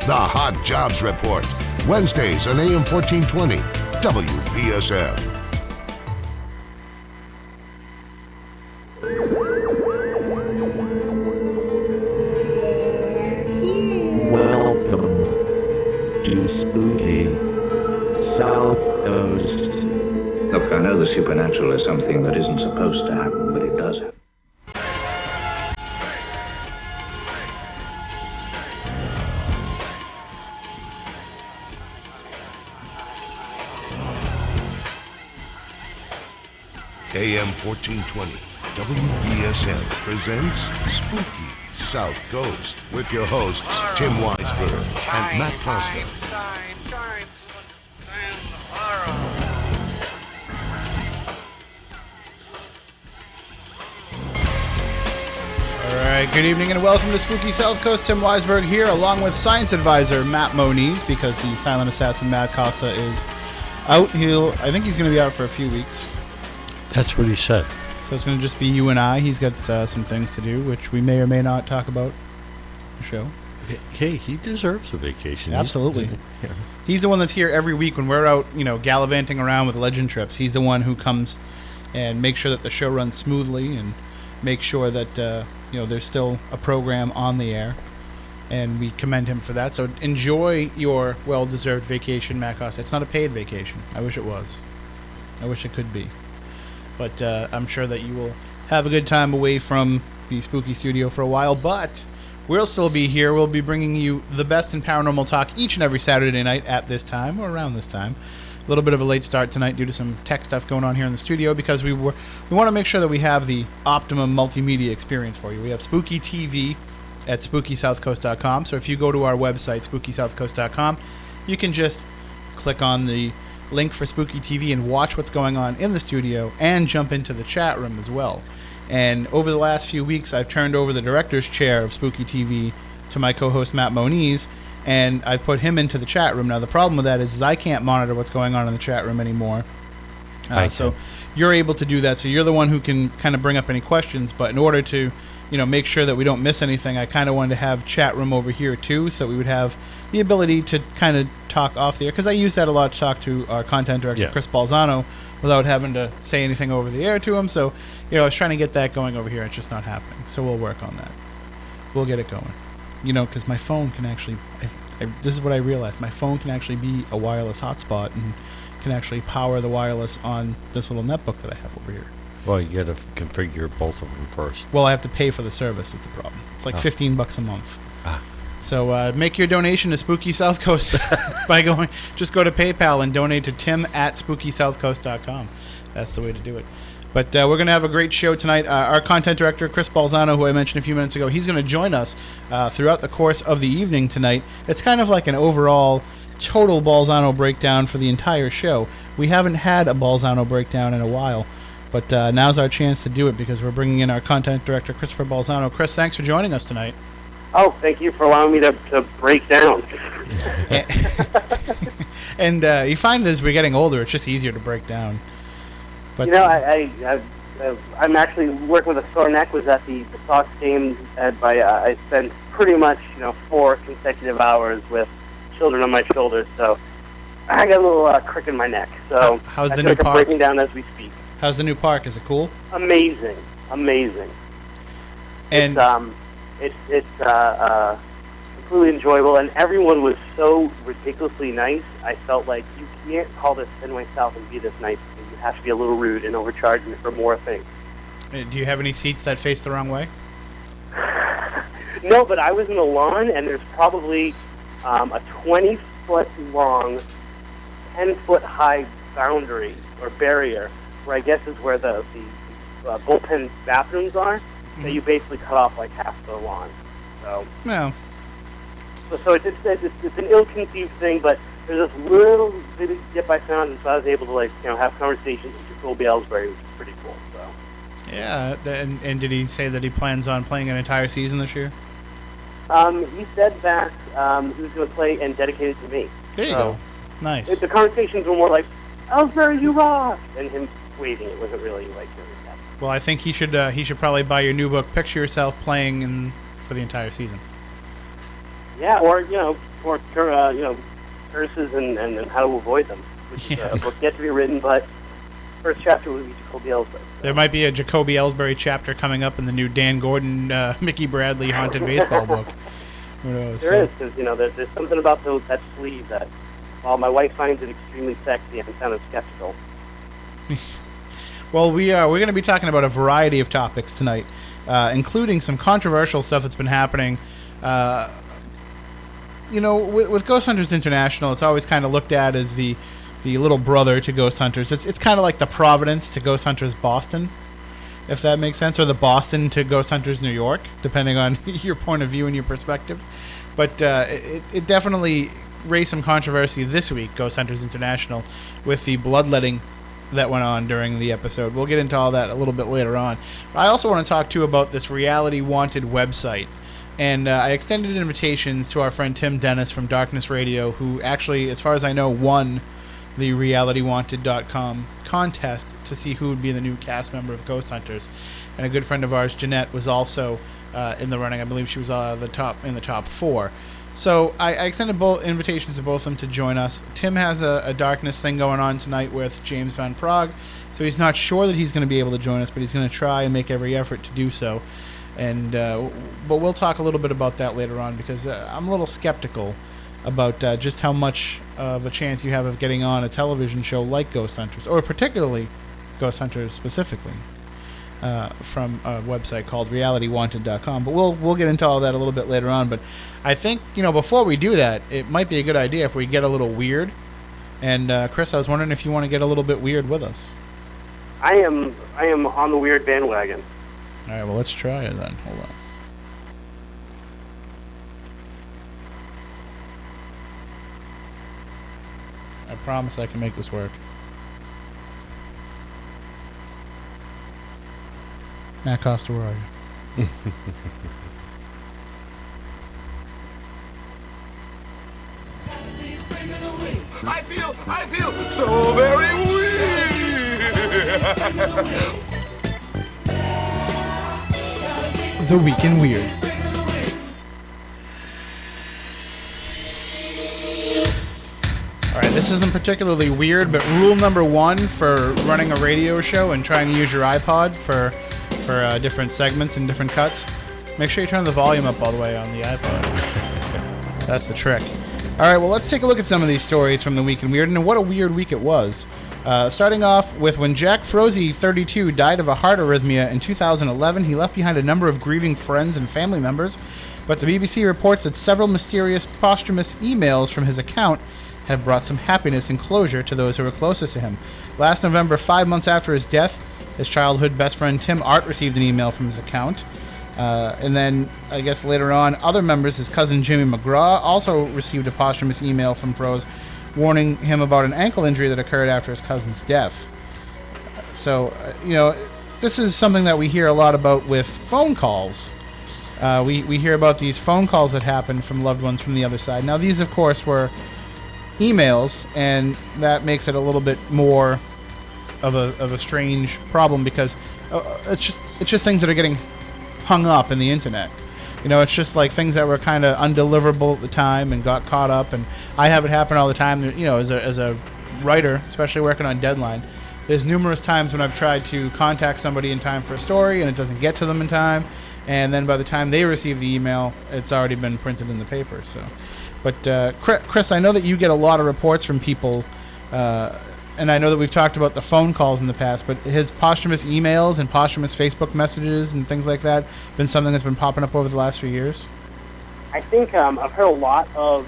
The Hot Jobs Report. Wednesdays on AM 1420. WBSM. Welcome to Spooky Southcoast. Look, I know the supernatural is something that isn't supposed to happen, but it does happen. AM 1420. WBSM presents Spooky South Coast with your hosts Tim Weisberg and Matt Costa. All right, good evening and welcome to Spooky South Coast. Tim Weisberg here, along with science advisor Matt Moniz, because the silent assassin Matt Costa is out. I think he's going to be out for a few weeks. That's what he said. So it's going to just be you and I. He's got some things to do, which we may or may not talk about on the show. Hey, he deserves a vacation. Absolutely. He's the one that's here every week when we're out, gallivanting around with legend trips. He's the one who comes and makes sure that the show runs smoothly and makes sure that there's still a program on the air. And we commend him for that. So enjoy your well-deserved vacation, Matt Costa. It's not a paid vacation. I wish it was. I wish it could be. But I'm sure that you will have a good time away from the spooky studio for a while. But we'll still be here. We'll be bringing you the best in paranormal talk each and every Saturday night at this time or around this time. A little bit of a late start tonight due to some tech stuff going on here in the studio because we want to make sure that we have the optimum multimedia experience for you. We have Spooky TV at SpookySouthcoast.com. So if you go to our website, SpookySouthcoast.com, you can just click on the link for Spooky TV and watch what's going on in the studio and jump into the chat room as well. And over the last few weeks, I've turned over the director's chair of Spooky TV to my co-host Matt Moniz, and I put him into the chat room. Now the problem with that is I can't monitor what's going on in the chat room anymore. So you're able to do that. So you're the one who can kind of bring up any questions. But in order to make sure that we don't miss anything, I kind of wanted to have chat room over here too, so we would have the ability to kind of talk off the air, because I use that a lot to talk to our content director, Chris Balzano, without having to say anything over the air to him. So, I was trying to get that going over here. It's just not happening. So we'll work on that. We'll get it going. Because my phone can actually, this is what I realized, my phone can actually be a wireless hotspot and can actually power the wireless on this little netbook that I have over here. Well, you got to configure both of them first. Well, I have to pay for the service is the problem. It's like $15 a month. So make your donation to Spooky South Coast by go to PayPal and donate to Tim at SpookySouthcoast.com. That's the way to do it. But we're going to have a great show tonight. Our content director, Chris Balzano, who I mentioned a few minutes ago, he's going to join us throughout the course of the evening tonight. It's kind of like an overall total Balzano breakdown for the entire show. We haven't had a Balzano breakdown in a while, but now's our chance to do it because we're bringing in our content director, Christopher Balzano. Chris, thanks for joining us tonight. Oh, thank you for allowing me to break down. And you find that as we're getting older, it's just easier to break down. But I'm actually working with a sore neck. Was at the Sox game, I spent pretty much 4 consecutive hours with children on my shoulders, so I got a little crick in my neck. So how's the new park? Breaking down as we speak. How's the new park? Is it cool? Amazing. And it's completely enjoyable, and everyone was so ridiculously nice. I felt like you can't call this Fenway South and be this nice. You have to be a little rude and overcharge me for more things. Do you have any seats that face the wrong way? No, but I was in the lawn, and there's probably a 20-foot long, 10-foot high boundary or barrier, where I guess is where the bullpen bathrooms are. That you basically cut off like half the lawn. So no. So it's an ill-conceived thing, but there's this little bitty dip I found, and so I was able to have conversations with Jacoby Ellsbury, which is pretty cool. So. Yeah, and did he say that he plans on playing an entire season this year? He said that he was going to play and dedicate it to me. There you go. Nice. The conversations were more like, Ellsbury, you rock! And him waving. It wasn't really like that. Well, I think he should probably buy your new book, Picture Yourself Playing for the entire season. Yeah, or, curses and how to avoid them, which is a book yet to be written, but first chapter would be Jacoby Ellsbury. There might be a Jacoby Ellsbury chapter coming up in the new Dan Gordon, Mickey Bradley haunted baseball book. Who knows? There is, because there's something about that sleeve that, while my wife finds it extremely sexy, I'm kind of skeptical. Well, we're going to be talking about a variety of topics tonight, including some controversial stuff that's been happening. With Ghost Hunters International, it's always kind of looked at as the little brother to Ghost Hunters. It's kind of like the Providence to Ghost Hunters Boston, if that makes sense, or the Boston to Ghost Hunters New York, depending on your point of view and your perspective. But it definitely raised some controversy this week, Ghost Hunters International, with the bloodletting that went on during the episode. We'll get into all that a little bit later on. But I also want to talk, too, about this Reality Wanted website. And I extended invitations to our friend Tim Dennis from Darkness Radio, who actually, as far as I know, won the realitywanted.com contest to see who would be the new cast member of Ghost Hunters. And a good friend of ours, Jeanette, was also in the running. I believe she was in the top 4. So I extended both invitations to both of them to join us. Tim has a Darkness thing going on tonight with James Van Prague, so he's not sure that he's going to be able to join us, but he's going to try and make every effort to do so. And but we'll talk a little bit about that later on, because I'm a little skeptical about just how much of a chance you have of getting on a television show like Ghost Hunters, or particularly Ghost Hunters specifically, from a website called realitywanted.com. But we'll get into all that a little bit later on. But I think, before we do that, it might be a good idea if we get a little weird. And Chris, I was wondering if you want to get a little bit weird with us. I am on the weird bandwagon. All right, well, let's try it then. Hold on. I promise I can make this work. Matt Costa, where are you? I feel so very weird. The Week in Weird. Alright, this isn't particularly weird, but rule number 1 for running a radio show and trying to use your iPod for different segments and different cuts, make sure you turn the volume up all the way on the iPod. That's the trick. Alright, well, let's take a look at some of these stories from the Week in Weird, and what a weird week it was. Starting off with when Jack Froese, 32, died of a heart arrhythmia in 2011, he left behind a number of grieving friends and family members, but the BBC reports that several mysterious posthumous emails from his account have brought some happiness and closure to those who were closest to him. Last November, 5 months after his death, his childhood best friend Tim Art received an email from his account. And then, I guess later on, other members, his cousin Jimmy McGraw, also received a posthumous email from Froese warning him about an ankle injury that occurred after his cousin's death. So, this is something that we hear a lot about with phone calls. We hear about these phone calls that happen from loved ones from the other side. Now, these, of course, were emails, and that makes it a little bit more of a strange problem, because it's just things that are getting hung up in the internet. It's just like things that were kind of undeliverable at the time and got caught up, and I have it happen all the time. As a writer, especially working on deadline, there's numerous times when I've tried to contact somebody in time for a story and it doesn't get to them in time, and then by the time they receive the email, it's already been printed in the paper. So, but Chris, I know that you get a lot of reports from people, and I know that we've talked about the phone calls in the past, but has posthumous emails and posthumous Facebook messages and things like that been something that's been popping up over the last few years? I think I've heard a lot of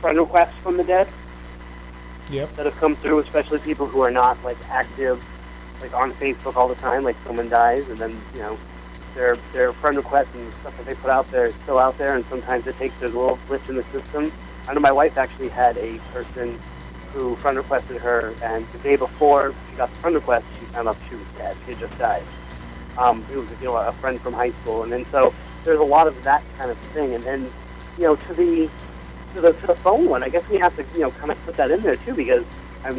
friend requests from the dead. Yep. That have come through, especially people who are not active, on Facebook all the time. Like someone dies, and then their friend requests and stuff that they put out there is still out there, and sometimes it takes there's a little glitch in the system. I know my wife actually had a person who friend requested her, and the day before she got the friend request, she found out she was dead. She had just died. It was a friend from high school, and then so there's a lot of that kind of thing. And then to the phone one, I guess we have to kind of put that in there too, because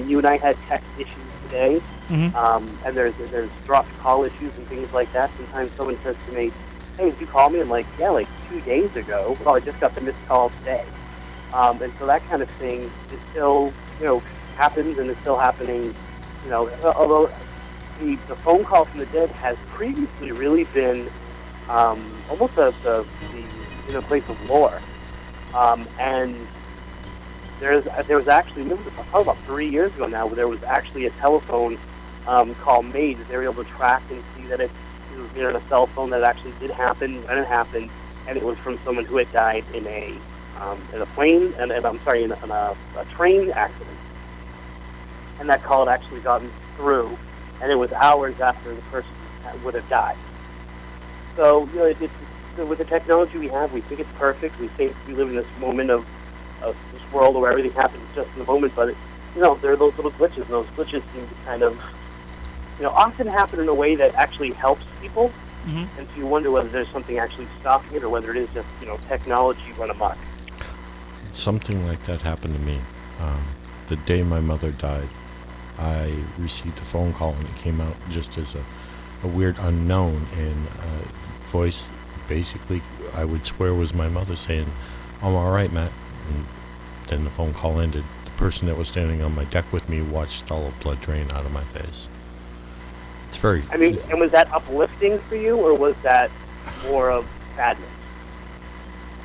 you and I had text issues today, and there's dropped call issues and things like that. Sometimes someone says to me, "Hey, did you call me?" I'm like, "Yeah, like 2 days ago. Well, I just got the missed call today. And so that kind of thing is still, happens and is still happening, although the phone call from the dead has previously really been almost the place of lore. And there was actually, probably about 3 years ago now, where there was actually a telephone call made that they were able to track and see that it was near a cell phone that actually did happen, when it happened, and it was from someone who had died in a plane, in a train accident. And that call had actually gotten through, and it was hours after the person would have died. So, with the technology we have, we think it's perfect. We think we live in this moment of this world where everything happens just in the moment, but there are those little glitches, and those glitches seem to kind of, often happen in a way that actually helps people, and so you wonder whether there's something actually stopping it, or whether it is just, technology run amok. Something like that happened to me. The day my mother died, I received a phone call, and it came out just as a weird unknown, and voice, basically, I would swear was my mother saying, "I'm all right, Matt." And then the phone call ended. The person that was standing on my deck with me watched all the blood drain out of my face. It's very... I mean, and was that uplifting for you, or was that more of sadness?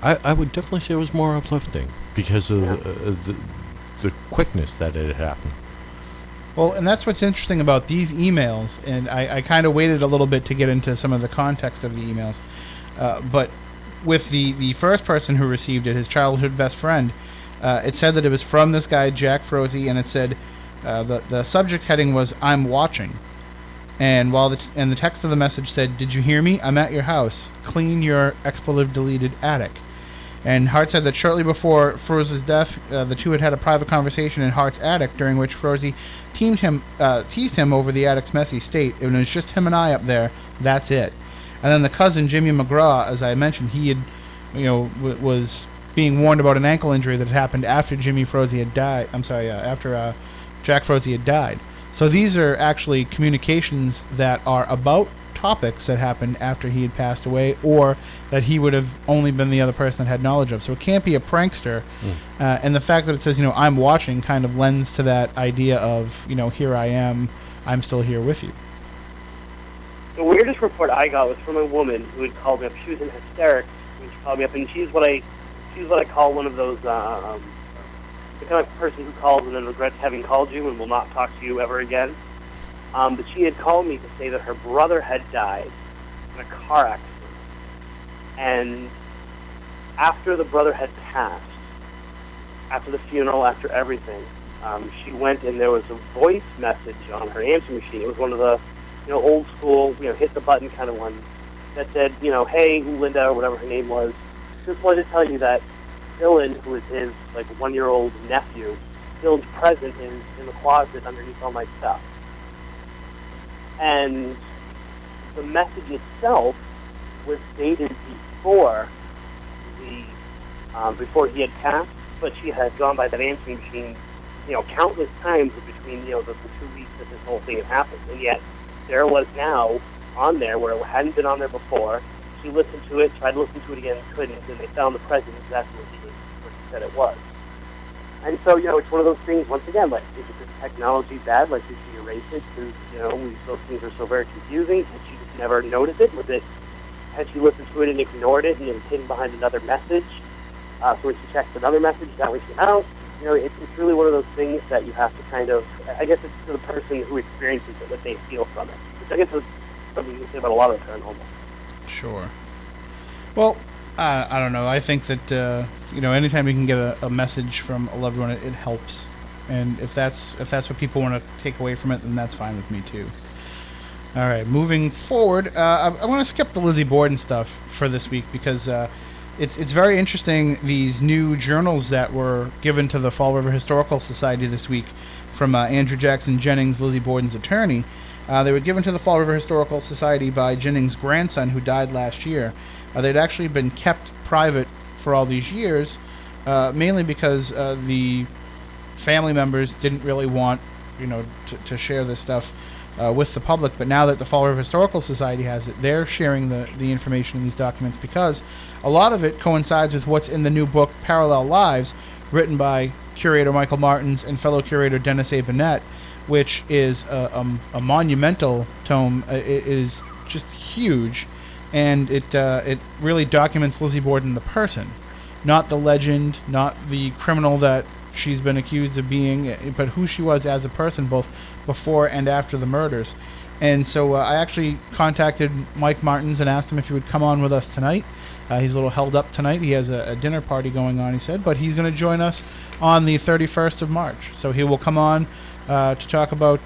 I would definitely say it was more uplifting because of the quickness that it happened. Well, and that's what's interesting about these emails, and I kind of waited a little bit to get into some of the context of the emails, but with the first person who received it, his childhood best friend, it said that it was from this guy, Jack Froese, and it said the subject heading was, "I'm watching." And the text of the message said, "Did you hear me? I'm at your house. Clean your expletive-deleted attic." And Hart said that shortly before Froese's death, the two had a private conversation in Hart's attic, during which Froese teased him over the attic's messy state. It was just him and I up there. That's it. And then the cousin, Jimmy McGraw, as I mentioned, he had, was being warned about an ankle injury that had happened after Jimmy Froese had died. After Jack Froese had died. So these are actually communications that are about topics that happened after he had passed away, or that he would have only been the other person that had knowledge of. So it can't be a prankster. And the fact that it says, "I'm watching," kind of lends to that idea of, here I am, I'm still here with you. The weirdest report I got was from a woman who had called me up. She was in hysterics when she called me up, and she's what I call one of those the kind of person who calls and then regrets having called you and will not talk to you ever again. But she had called me to say that her brother had died in a car accident, and after the brother had passed, after the funeral, after everything, she went and there was a voice message on her answering machine. It was one of the old school, hit the button kind of one that said, "Hey, Linda," or whatever her name was, just wanted to tell you that Dylan, who is his 1-year-old nephew, Dylan's present is in the closet underneath all my stuff. And the message itself was dated before he had passed, but she had gone by that answering machine, countless times between the 2 weeks that this whole thing had happened, and yet there it was now on there where it hadn't been on there before. She listened to it, tried to listen to it again, couldn't, and they found the present exactly what he said it was. And so, it's one of those things, once again, is this technology bad? Did she erase it? Because, those things are so very confusing. Had she just never noticed it? Had she listened to it and ignored it and it was hidden behind another message? So when she checks another message, that way came out. It's really one of those things that you have to kind of, I guess it's to the person who experiences it, what they feel from it. Which I guess is something you can say about a lot of the paranormal. Sure. Well, I don't know. I think that anytime you can get a message from a loved one, it helps. And if that's what people want to take away from it, then that's fine with me too. All right, moving forward, I want to skip the Lizzie Borden stuff for this week because it's very interesting. These new journals that were given to the Fall River Historical Society this week from Andrew Jackson Jennings, Lizzie Borden's attorney. They were given to the Fall River Historical Society by Jennings' grandson, who died last year. They'd actually been kept private for all these years, mainly because the family members didn't really want, to share this stuff with the public. But now that the Fall River Historical Society has it, they're sharing the information in these documents because a lot of it coincides with what's in the new book, Parallel Lives, written by curator Michael Martins and fellow curator Dennis A. Burnett, which is a monumental tome. It is just huge, and it really documents Lizzie Borden the person, not the legend, not the criminal that she's been accused of being, but who she was as a person, both before and after the murders. And so I actually contacted Mike Martins and asked him if he would come on with us tonight. He's a little held up tonight. He has a dinner party going on, he said, but he's going to join us on the 31st of March. So he will come on to talk about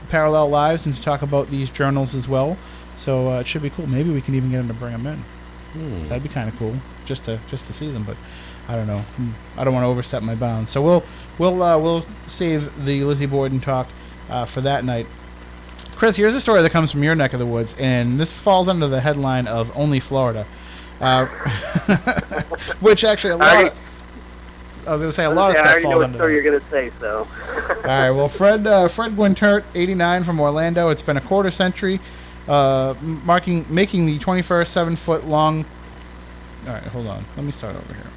Parallel Lives and to talk about these journals as well. So it should be cool. Maybe we can even get him to bring them in. That'd be kind of cool, just to see them. But I don't know. I don't want to overstep my bounds. So we'll save the Lizzie Borden talk for that night. Chris, here's a story that comes from your neck of the woods, and this falls under the headline of Only Florida, which actually I was going to say a lot of stuff falls under that. You're going to say so. All right. Well, Fred Gwintert, 89, from Orlando. It's been a quarter century, making the 21st 7-foot long. All right, hold on. Let me start over here.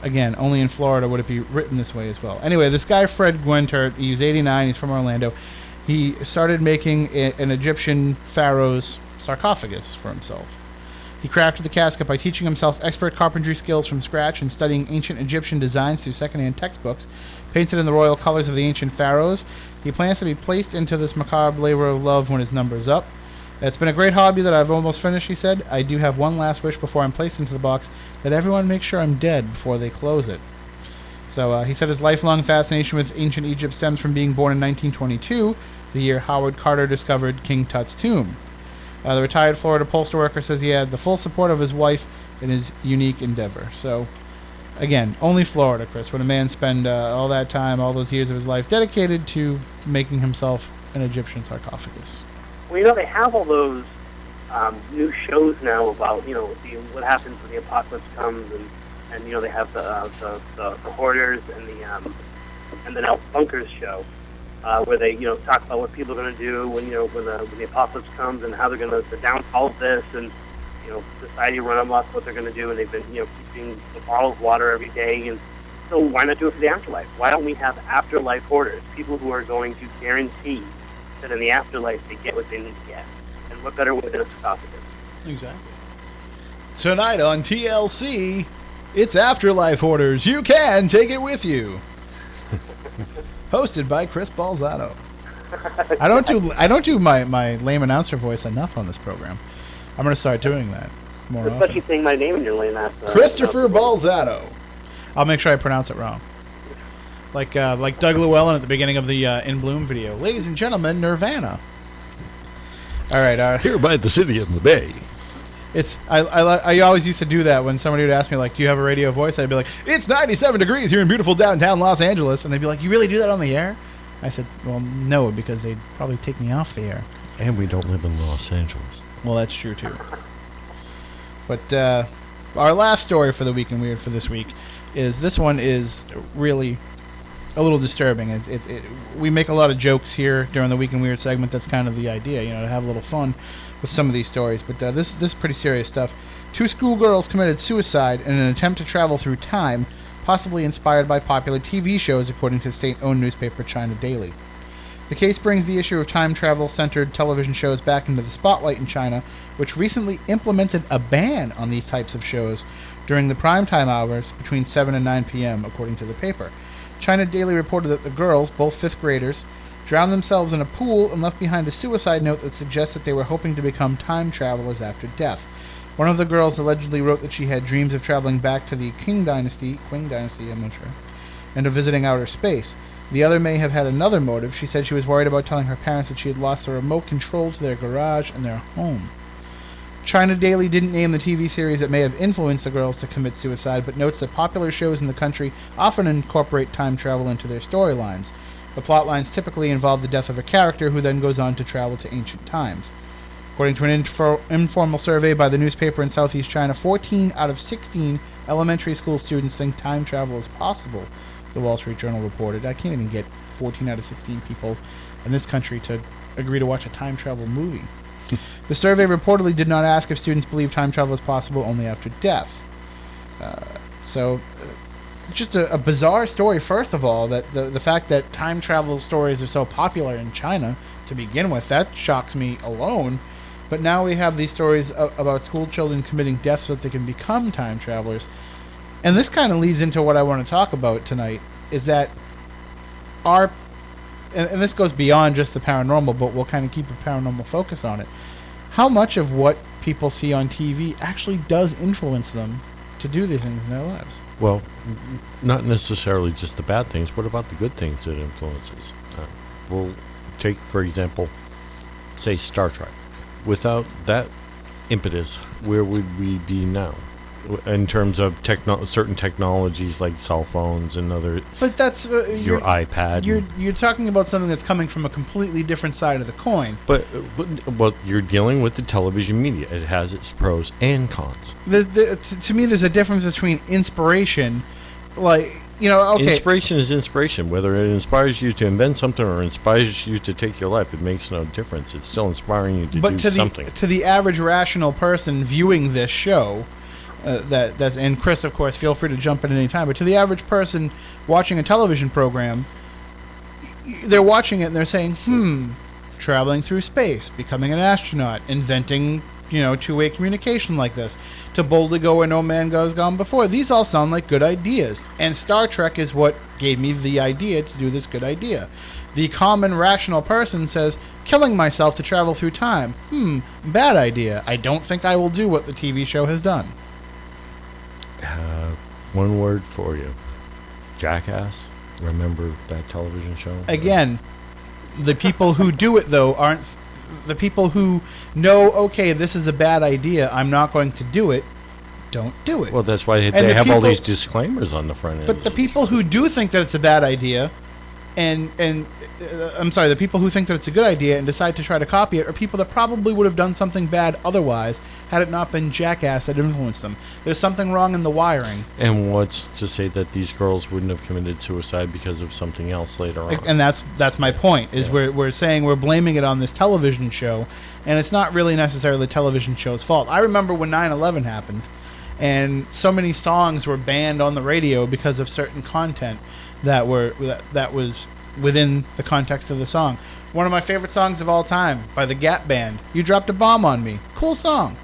Again, only in Florida would it be written this way as well. Anyway, this guy Fred Gwintert, he's 89. He's from Orlando. He started making an Egyptian pharaoh's sarcophagus for himself. He crafted the casket by teaching himself expert carpentry skills from scratch and studying ancient Egyptian designs through secondhand textbooks, painted in the royal colors of the ancient pharaohs. He plans to be placed into this macabre labor of love when his number's up. It's been a great hobby that I've almost finished, he said. I do have one last wish before I'm placed into the box, that everyone make sure I'm dead before they close it. So he said his lifelong fascination with ancient Egypt stems from being born in 1922, the year Howard Carter discovered King Tut's tomb. The retired Florida postal worker says he had the full support of his wife in his unique endeavor. So, again, only Florida, Chris. Would a man spend all that time, all those years of his life dedicated to making himself an Egyptian sarcophagus? Well, they have all those new shows now about, what happens when the apocalypse comes, and they have the hoarders and the now bunkers show. Where they, talk about what people are going to do when the apocalypse comes and how they're going to downfall this and, society run amok, what they're going to do. And they've been, keeping a bottle of water every day. And so why not do it for the afterlife? Why don't we have afterlife hoarders, people who are going to guarantee that in the afterlife they get what they need to get? And what better way than a sarcophagus? Exactly. Tonight on TLC, it's Afterlife Hoarders. You can take it with you. Hosted by Chris Balzano. I don't do my lame announcer voice enough on this program. I'm going to start doing that more often. Especially saying my name in your lame ass. Christopher Balzano. I'll make sure I pronounce it wrong. Like Doug Llewellyn at the beginning of the In Bloom video. Ladies and gentlemen, Nirvana. All right. Here by the city of the Bay. I always used to do that when somebody would ask me, like, do you have a radio voice? I'd be like, it's 97 degrees here in beautiful downtown Los Angeles. And they'd be like, you really do that on the air? I said, well, no, because they'd probably take me off the air. And we don't live in Los Angeles. Well, that's true, too. But our last story for the Week in Weird for this week is, this one is really a little disturbing. We make a lot of jokes here during the Week in Weird segment. That's kind of the idea, to have a little fun with some of these stories, but this is pretty serious stuff. 2 schoolgirls committed suicide in an attempt to travel through time, possibly inspired by popular TV shows, according to state-owned newspaper China Daily. The case brings the issue of time travel-centered television shows back into the spotlight in China, which recently implemented a ban on these types of shows during the primetime hours between 7 and 9 p.m., according to the paper. China Daily reported that the girls, both 5th graders, drowned themselves in a pool and left behind a suicide note that suggests that they were hoping to become time travelers after death. One of the girls allegedly wrote that she had dreams of traveling back to the Qing Dynasty, I'm not sure, and of visiting outer space. The other may have had another motive. She said she was worried about telling her parents that she had lost the remote control to their garage and their home. China Daily didn't name the TV series that may have influenced the girls to commit suicide, but notes that popular shows in the country often incorporate time travel into their storylines. The plot lines typically involve the death of a character who then goes on to travel to ancient times. According to an informal survey by the newspaper in Southeast China, 14 out of 16 elementary school students think time travel is possible, the Wall Street Journal reported. I can't even get 14 out of 16 people in this country to agree to watch a time travel movie. The survey reportedly did not ask if students believe time travel is possible only after death. Just a bizarre story, first of all, that the fact that time travel stories are so popular in China to begin with, that shocks me alone. But now we have these stories about school children committing death so that they can become time travelers. And this kind of leads into what I want to talk about tonight, is that and this goes beyond just the paranormal, but we'll kind of keep a paranormal focus on it. How much of what people see on TV actually does influence them to do these things in their lives? Well, not necessarily just the bad things. What about the good things it influences? We'll take, for example, say Star Trek. Without that impetus, where would we be now? In terms of certain technologies like cell phones and other, but that's your iPad. You're talking about something that's coming from a completely different side of the coin. But you're dealing with the television media. It has its pros and cons. To me, there's a difference between inspiration, okay. Inspiration is inspiration. Whether it inspires you to invent something or inspires you to take your life, it makes no difference. It's still inspiring you to do something. But to the average rational person viewing this show. And Chris, of course, feel free to jump in at any time. But to the average person watching a television program, they're watching it and they're saying, traveling through space, becoming an astronaut, inventing, two-way communication like this, to boldly go where no man goes gone before. These all sound like good ideas. And Star Trek is what gave me the idea to do this good idea. The common rational person says, killing myself to travel through time. Bad idea. I don't think I will do what the TV show has done. One word for you. Jackass. Remember that television show? Again, the people who do it, though, aren't... The people who know, okay, this is a bad idea, I'm not going to do it, don't do it. Well, that's why they have all these disclaimers on the front end. But the people who do think that it's a bad idea, the people who think that it's a good idea and decide to try to copy it are people that probably would have done something bad otherwise had it not been Jackass that influenced them. There's something wrong in the wiring. And what's to say that these girls wouldn't have committed suicide because of something else later on? And that's my point, is we're saying we're blaming it on this television show, and it's not really necessarily the television show's fault. I remember when 9/11 happened, and so many songs were banned on the radio because of certain content that was within the context of the song. One of my favorite songs of all time by the Gap Band, "You Dropped a Bomb on Me." Cool song.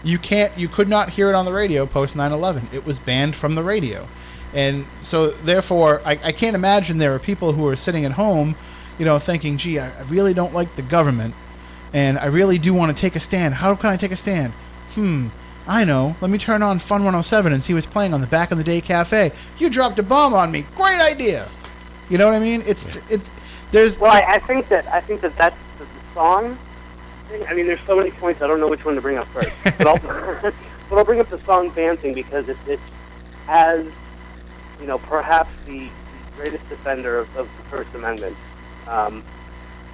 You could not hear it on the radio post 9/11. It was banned from the radio. And so therefore, I can't imagine there are people who are sitting at home, thinking, gee, I really don't like the government, and I really do want to take a stand. How can I take a stand? I know. Let me turn on Fun 107 and see what's playing on the Back in the Day Cafe. You dropped a bomb on me. Great idea. You know what I mean? I think that that's the song thing. I mean, there's so many points. I don't know which one to bring up first. But I'll bring up the song ban thing because it has, perhaps the greatest defender of the First Amendment.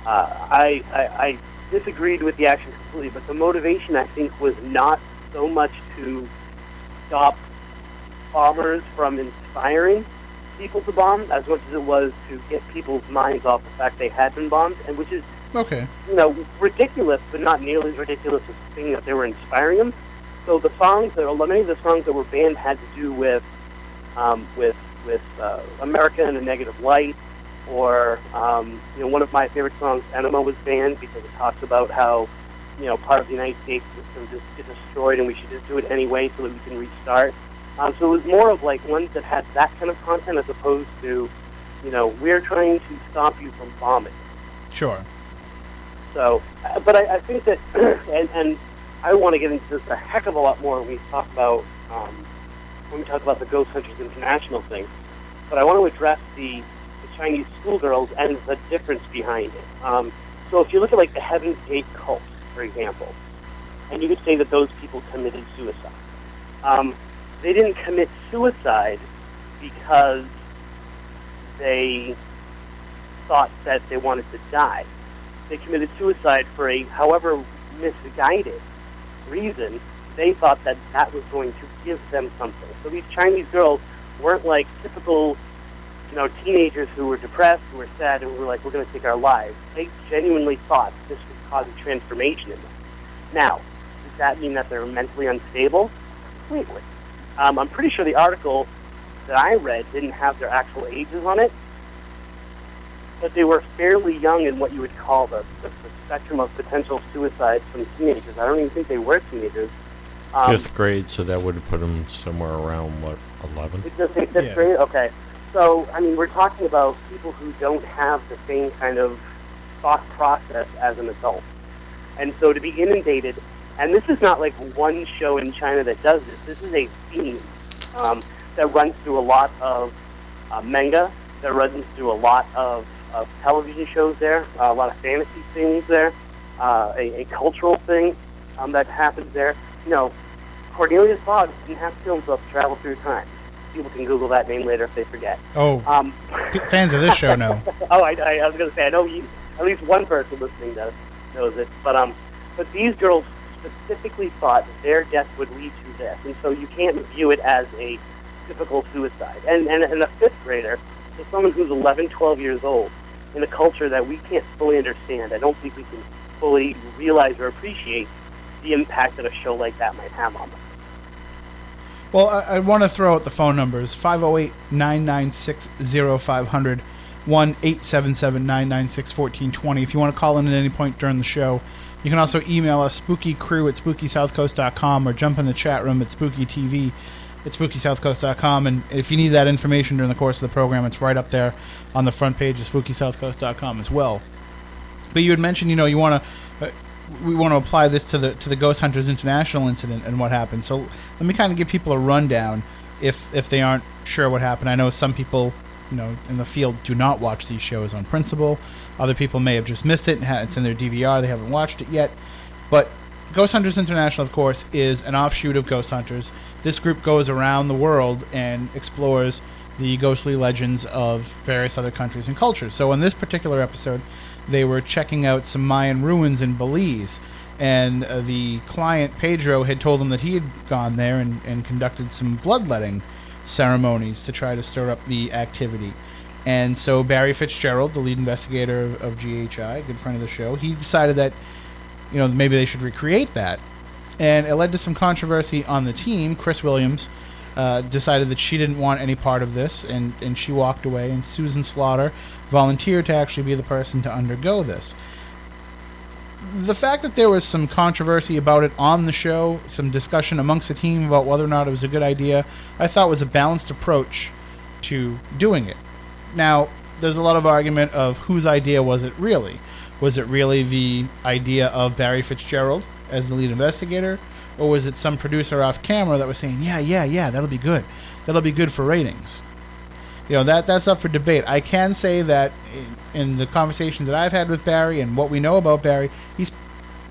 I disagreed with the action completely, but the motivation, I think, was not so much to stop bombers from inspiring people to bomb as much as it was to get people's minds off the fact they had been bombed, and which is okay, ridiculous, but not nearly as ridiculous as thinking that they were inspiring them. So the songs, many of the songs that were banned had to do with America in a negative light, or one of my favorite songs, "Enema," was banned because it talks about how part of the United States system just is destroyed and we should just do it anyway so that we can restart. So it was more of like ones that had that kind of content as opposed to, we're trying to stop you from bombing. Sure. So, but I think that, and I want to get into this a heck of a lot more when we talk about the Ghost Hunters International thing. But I want to address the Chinese schoolgirls and the difference behind it. So if you look at like the Heaven's Gate cult, for example, and you could say that those people committed suicide. They didn't commit suicide because they thought that they wanted to die. They committed suicide for a, however misguided reason. They thought that that was going to give them something. So these Chinese girls weren't like typical, teenagers who were depressed, who were sad, and who were like, we're going to take our lives. They genuinely thought this was causing transformation in them. Now, does that mean that they're mentally unstable? Completely. I'm pretty sure the article that I read didn't have their actual ages on it, but they were fairly young in what you would call the spectrum of potential suicides from teenagers. I don't even think they were teenagers. 5th grade, so that would have put them somewhere around, 11? It does say 5th grade? Okay. So, I mean, we're talking about people who don't have the same kind of thought process as an adult. And so to be inundated, and this is not like one show in China that does this. This is a theme that runs through a lot of manga, that runs through a lot of television shows there, a lot of fantasy things there, a cultural thing that happens there. Cornelius Fogg didn't have to kill himself to travel through time. People can Google that name later if they forget. Oh, fans of this show know. Oh, I was going to say, I know at least one person listening knows it. But these girls specifically thought that their death would lead to this, and so you can't view it as a typical suicide. And a 5th grader, so someone who's 11, 12 years old, in a culture that we can't fully understand, I don't think we can fully realize or appreciate the impact that a show like that might have on them. Well, I want to throw out the phone numbers: 508-996-0500, 1-877-996-1420. If you want to call in at any point during the show, you can also email us, spookycrew@spookysouthcoast.com, or jump in the chat room at spookytv at spookysouthcoast.com. And if you need that information during the course of the program, it's right up there on the front page of spookysouthcoast.com as well. But you had mentioned, you want to... we want to apply this to the Ghost Hunters International incident and what happened. So let me kind of give people a rundown if they aren't sure what happened. I know some people, in the field do not watch these shows on principle. Other people may have just missed it and it's in their DVR. They haven't watched it yet. But Ghost Hunters International, of course, is an offshoot of Ghost Hunters. This group goes around the world and explores the ghostly legends of various other countries and cultures. So in this particular episode, they were checking out some Mayan ruins in Belize, and the client, Pedro, had told them that he had gone there and conducted some bloodletting ceremonies to try to stir up the activity. And so Barry Fitzgerald, the lead investigator of GHI, a good friend of the show, he decided that maybe they should recreate that. And it led to some controversy on the team. Chris Williams decided that she didn't want any part of this, and she walked away, and Susan Slaughter volunteered to actually be the person to undergo this. The fact that there was some controversy about it on the show, some discussion amongst the team about whether or not it was a good idea, I thought was a balanced approach to doing it. Now, there's a lot of argument of whose idea was it really? Was it really the idea of Barry Fitzgerald as the lead investigator, or was it some producer off camera that was saying, yeah, that'll be good. That'll be good for ratings. That's up for debate. I can say that in the conversations that I've had with Barry and what we know about Barry, he's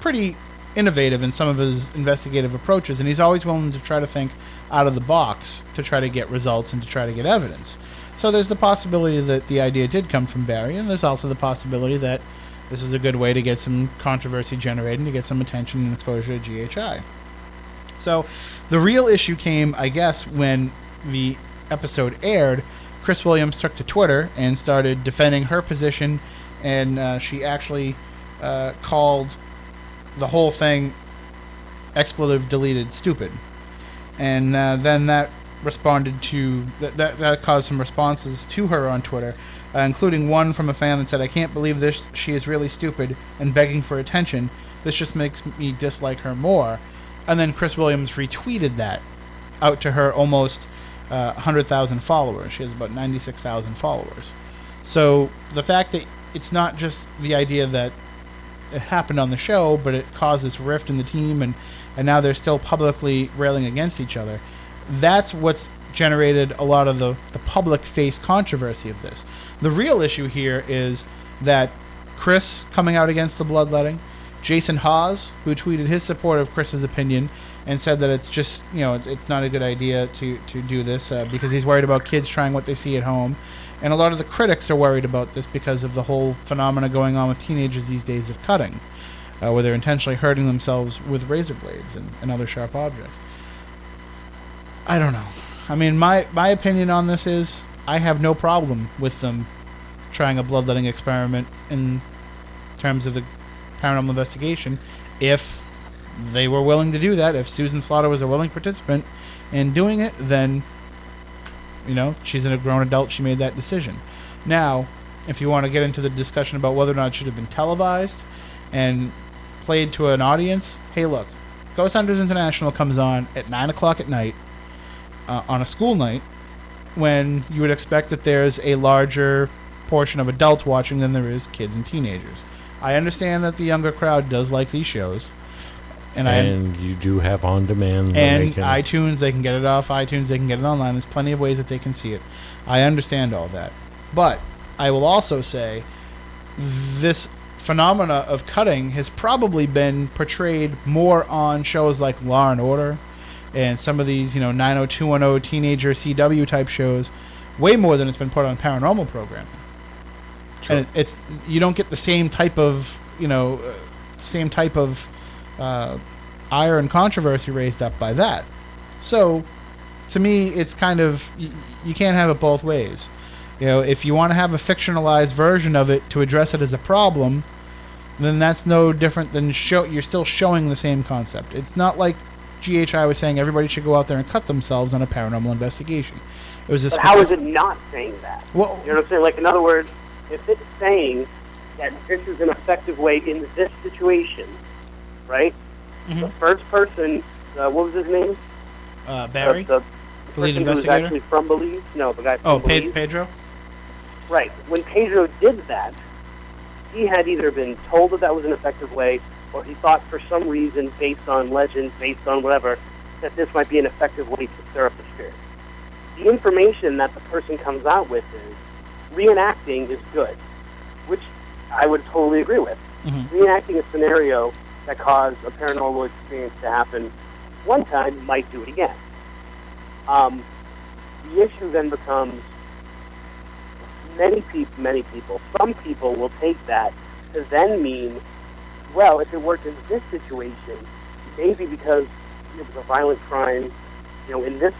pretty innovative in some of his investigative approaches, and he's always willing to try to think out of the box to try to get results and to try to get evidence. So there's the possibility that the idea did come from Barry, and there's also the possibility that this is a good way to get some controversy generated, to get some attention and exposure to GHI. So the real issue came, I guess, when the episode aired. Chris Williams took to Twitter and started defending her position, and she actually called the whole thing expletive deleted stupid. And then that responded to that caused some responses to her on Twitter, including one from a fan that said, "I can't believe this. She is really stupid and begging for attention. This just makes me dislike her more." And then Chris Williams retweeted that out to her almost 100,000 followers. She has about 96,000 followers. So the fact that it's not just the idea that it happened on the show, but it caused this rift in the team, and now they're still publicly railing against each other, that's what's generated a lot of the public-faced controversy of this. The real issue here is that Chris coming out against the bloodletting, Jason Hawes, who tweeted his support of Chris's opinion and said that it's just, it's not a good idea to do this because he's worried about kids trying what they see at home. And a lot of the critics are worried about this because of the whole phenomena going on with teenagers these days of cutting, where they're intentionally hurting themselves with razor blades and other sharp objects. I don't know. I mean, my opinion on this is I have no problem with them trying a bloodletting experiment in terms of the paranormal investigation if they were willing to do that. If Susan Slaughter was a willing participant in doing it, then, she's a grown adult. She made that decision. Now, if you want to get into the discussion about whether or not it should have been televised and played to an audience, hey, look, Ghost Hunters International comes on at 9 o'clock at night on a school night when you would expect that there's a larger portion of adults watching than there is kids and teenagers. I understand that the younger crowd does like these shows. And you do have on demand. And iTunes, they can get it off iTunes, they can get it online. There's plenty of ways that they can see it. I understand all that. But I will also say this phenomena of cutting has probably been portrayed more on shows like Law and Order and some of these, 90210 teenager CW type shows, way more than it's been put on paranormal programming. Sure. And it's you don't get the same type of ire and controversy raised up by that. So, to me, it's kind of you can't have it both ways. If you want to have a fictionalized version of it to address it as a problem, then that's no different than you're still showing the same concept. It's not like GHI was saying everybody should go out there and cut themselves on a paranormal investigation. It was but how is it not saying that? Well, you know what I'm saying? Like, in other words, if it's saying that this is an effective way in this situation, right? Mm-hmm. The first person, what was his name? Barry? The lead investigator? Who was actually from Belize? No, the guy from Belize. Pedro? Right. When Pedro did that, he had either been told that was an effective way, or he thought for some reason, based on legend, based on whatever, that this might be an effective way to stir up the spirit. The information that the person comes out with is, reenacting is good, which I would totally agree with. Mm-hmm. Reenacting a scenario that caused a paranormal experience to happen one time might do it again. The issue then becomes many people, some people will take that to then mean, well, if it worked in this situation, maybe because it was a violent crime, in this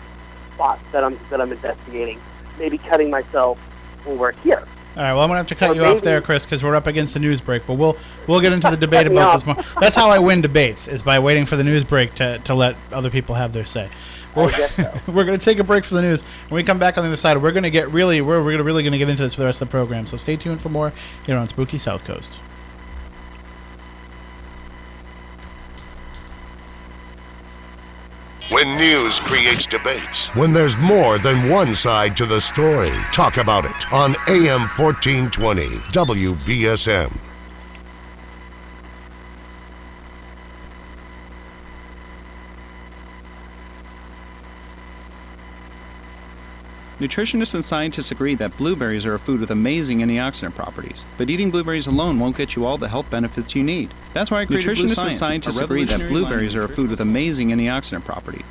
spot that I'm investigating, maybe cutting myself will work here. All right, well, I'm going to have to cut you off there, Chris, because we're up against the news break. But we'll get into the debate about this more. That's how I win debates, is by waiting for the news break to let other people have their say. We're going to take a break for the news. When we come back on the other side, we're going to get really going to get into this for the rest of the program. So stay tuned for more here on Spooky South Coast. When news creates debates, when there's more than one side to the story, talk about it on AM 1420 WBSM. Nutritionists and scientists agree that blueberries are a food with amazing antioxidant properties, but eating blueberries alone won't get you all the health benefits you need. That's why I created Blue Science. Nutritionists and scientists agree that blueberries are a food with amazing antioxidant properties.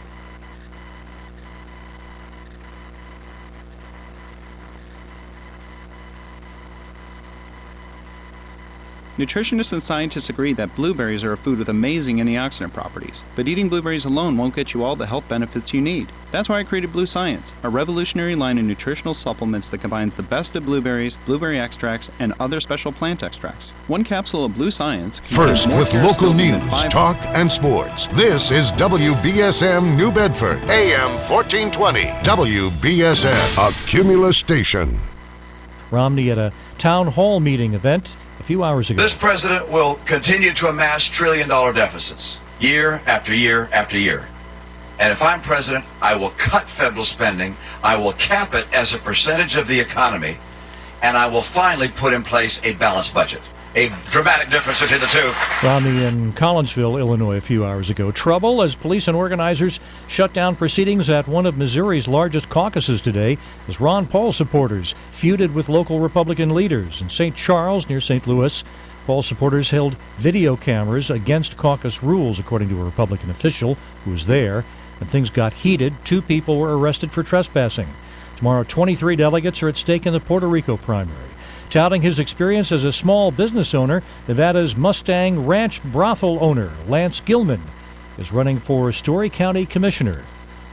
Nutritionists and scientists agree that blueberries are a food with amazing antioxidant properties, but eating blueberries alone won't get you all the health benefits you need. That's why I created Blue Science, a revolutionary line of nutritional supplements that combines the best of blueberries, blueberry extracts, and other special plant extracts. One capsule of Blue Science First with local news, talk, and sports. This is WBSM New Bedford, AM 1420, WBSM, a Cumulus station. Romney at a town hall meeting event a few hours ago. This president will continue to amass trillion-dollar deficits, year after year after year. And if I'm president, I will cut federal spending, I will cap it as a percentage of the economy, and I will finally put in place a balanced budget. A dramatic difference between the two. Romney in Collinsville, Illinois, a few hours ago. Trouble as police and organizers shut down proceedings at one of Missouri's largest caucuses today as Ron Paul supporters feuded with local Republican leaders. In St. Charles, near St. Louis, Paul supporters held video cameras against caucus rules, according to a Republican official who was there. When things got heated, 2 people were arrested for trespassing. Tomorrow, 23 delegates are at stake in the Puerto Rico primary. Touting his experience as a small business owner, Nevada's Mustang Ranch brothel owner, Lance Gilman, is running for Story County Commissioner.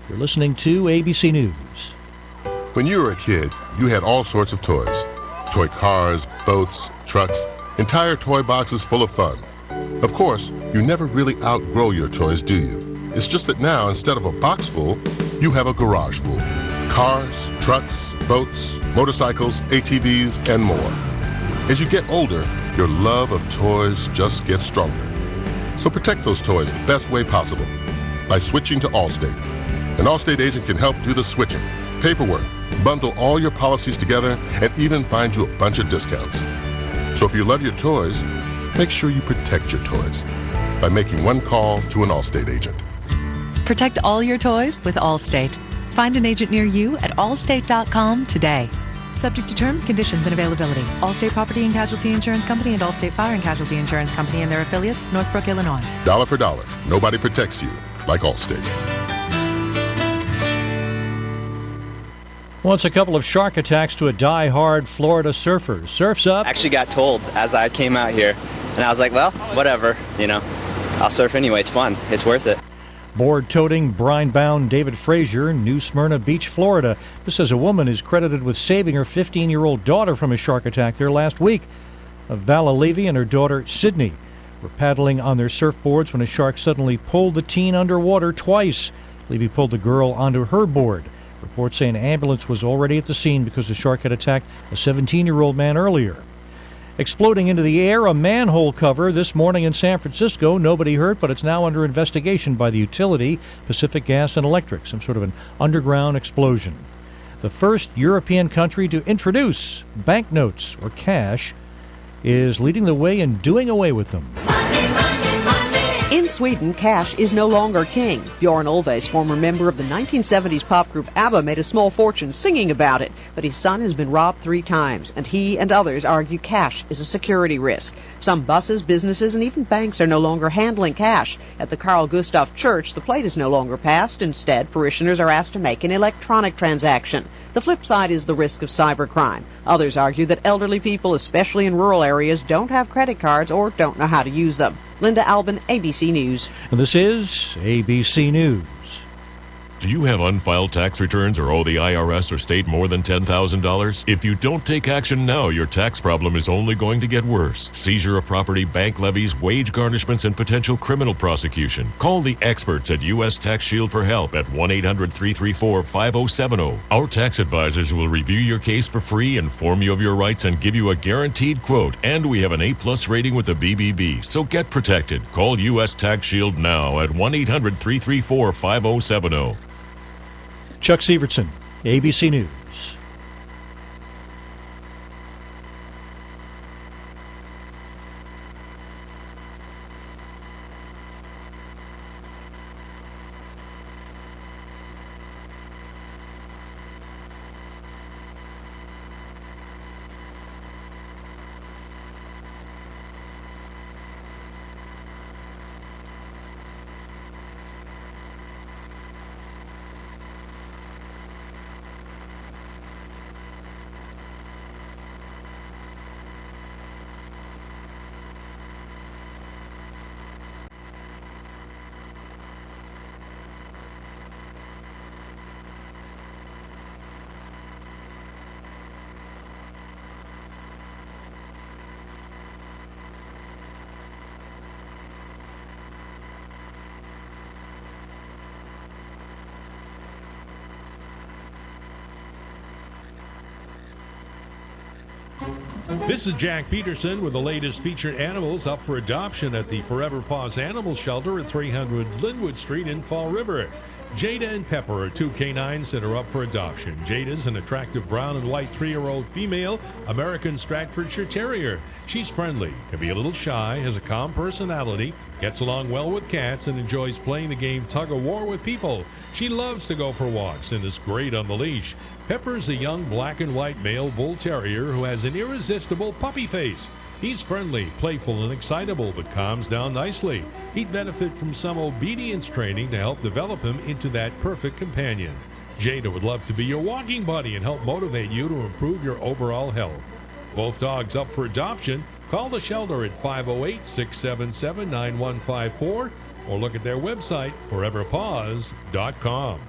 You're listening to ABC News. When you were a kid, you had all sorts of toys. Toy cars, boats, trucks, entire toy boxes full of fun. Of course, you never really outgrow your toys, do you? It's just that now, instead of a box full, you have a garage full. Cars, trucks, boats, motorcycles, ATVs, and more. As you get older, your love of toys just gets stronger. So protect those toys the best way possible by switching to Allstate. An Allstate agent can help do the switching, paperwork, bundle all your policies together, and even find you a bunch of discounts. So if you love your toys, make sure you protect your toys by making one call to an Allstate agent. Protect all your toys with Allstate. Find an agent near you at allstate.com today. Subject to terms, conditions, and availability. Allstate Property and Casualty Insurance Company and Allstate Fire and Casualty Insurance Company and their affiliates, Northbrook, Illinois. Dollar for dollar, nobody protects you like Allstate. Well, it's a couple of shark attacks to a die-hard Florida surfer. Surf's up. Actually got told as I came out here, and I was like, well, whatever, I'll surf anyway. It's fun. It's worth it. Board-toting, brine-bound David Frazier, New Smyrna Beach, Florida. This says a woman is credited with saving her 15-year-old daughter from a shark attack there last week. Vala Levy and her daughter, Sydney, were paddling on their surfboards when a shark suddenly pulled the teen underwater twice. Levy pulled the girl onto her board. Reports say an ambulance was already at the scene because the shark had attacked a 17-year-old man earlier. Exploding into the air, a manhole cover this morning in San Francisco. Nobody hurt, but it's now under investigation by the utility, Pacific Gas and Electric, some sort of an underground explosion. The first European country to introduce banknotes or cash is leading the way in doing away with them. In Sweden, cash is no longer king. Bjorn Ulvaeus, former member of the 1970s pop group ABBA, made a small fortune singing about it. But his son has been robbed 3 times, and he and others argue cash is a security risk. Some buses, businesses, and even banks are no longer handling cash. At the Carl Gustaf Church, the plate is no longer passed. Instead, parishioners are asked to make an electronic transaction. The flip side is the risk of cybercrime. Others argue that elderly people, especially in rural areas, don't have credit cards or don't know how to use them. Linda Albin, ABC News. And this is ABC News. Do you have unfiled tax returns or owe the IRS or state more than $10,000? If you don't take action now, your tax problem is only going to get worse. Seizure of property, bank levies, wage garnishments, and potential criminal prosecution. Call the experts at U.S. Tax Shield for help at 1-800-334-5070. Our tax advisors will review your case for free, inform you of your rights, and give you a guaranteed quote. And we have an A+ rating with the BBB, so get protected. Call U.S. Tax Shield now at 1-800-334-5070. Chuck Sievertson, ABC News. This is Jack Peterson with the latest featured animals up for adoption at the Forever Paws Animal Shelter at 300 Linwood Street in Fall River. Jada and Pepper are 2 canines that are up for adoption. Jada's an attractive brown and white 3-year-old female American Stratfordshire Terrier. She's friendly, can be a little shy, has a calm personality, gets along well with cats, and enjoys playing the game tug-of-war with people. She loves to go for walks and is great on the leash. Pepper's a young black and white male bull terrier who has an irresistible puppy face. He's friendly, playful, and excitable, but calms down nicely. He'd benefit from some obedience training to help develop him into that perfect companion. Jada would love to be your walking buddy and help motivate you to improve your overall health. Both dogs up for adoption. Call the shelter at 508-677-9154 or look at their website, foreverpaws.com.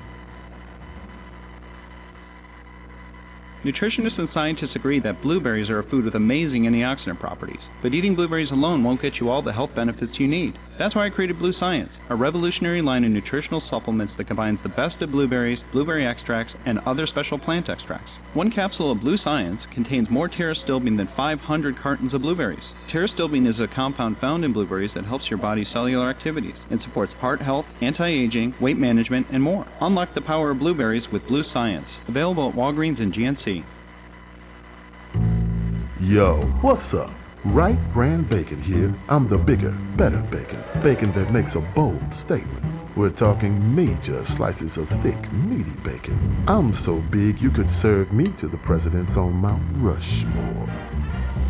Nutritionists and scientists agree that blueberries are a food with amazing antioxidant properties, but eating blueberries alone won't get you all the health benefits you need. That's why I created Blue Science, a revolutionary line of nutritional supplements that combines the best of blueberries, blueberry extracts, and other special plant extracts. One capsule of Blue Science contains more pterostilbene than 500 cartons of blueberries. Pterostilbene is a compound found in blueberries that helps your body's cellular activities and supports heart health, anti-aging, weight management, and more. Unlock the power of blueberries with Blue Science. Available at Walgreens and GNC. Yo, what's up? Right Brand Bacon here. I'm the bigger, better bacon. Bacon that makes a bold statement. We're talking major slices of thick, meaty bacon. I'm so big you could serve me to the presidents on Mount Rushmore.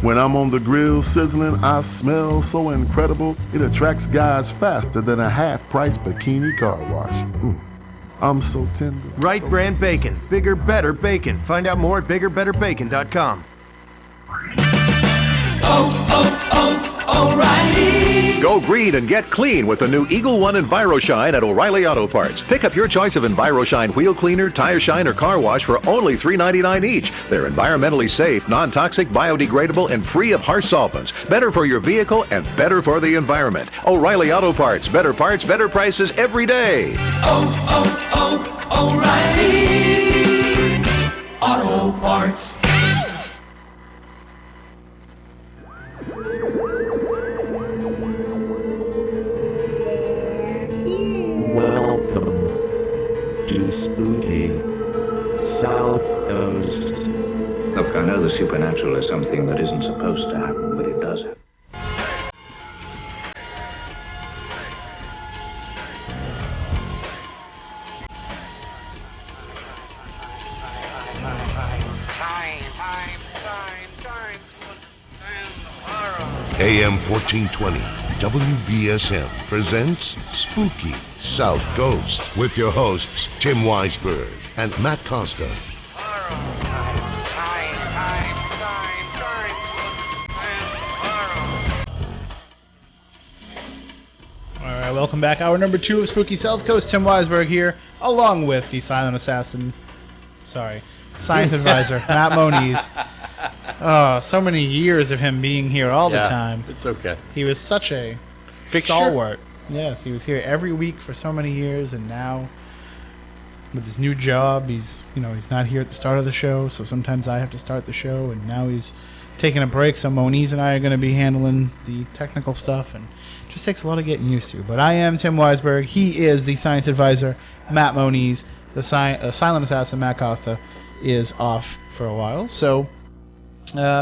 When I'm on the grill sizzling, I smell so incredible, it attracts guys faster than a half-price bikini car wash. I'm so tender. Right Brand Bacon. Bigger, better bacon. Find out more at biggerbetterbacon.com. O'Reilly. Go green and get clean with the new Eagle One EnviroShine at O'Reilly Auto Parts. Pick up your choice of EnviroShine wheel cleaner, tire shine, or car wash for only $3.99 each. They're environmentally safe, non-toxic, biodegradable, and free of harsh solvents. Better for your vehicle and better for the environment. O'Reilly Auto Parts. Better parts, better prices every day. O'Reilly Auto Parts. Welcome to Spooky Southcoast. Look, I know the supernatural is something that isn't supposed to happen, but it does happen. AM 1420 WBSM presents Spooky South Coast with your hosts Tim Weisberg and Matt Costa. Alright, welcome back. Hour number 2 of Spooky South Coast. Tim Weisberg here, along with the science advisor, Matt Moniz. Oh, so many years of him being here all the time. It's okay. He was such a stalwart. Yes, he was here every week for so many years, and now with his new job, he's not here at the start of the show, so sometimes I have to start the show, and now he's taking a break, so Moniz and I are going to be handling the technical stuff, and it just takes a lot of getting used to. But I am Tim Weisberg. He is the science advisor, Matt Moniz. The silent assassin, Matt Costa, is off for a while, so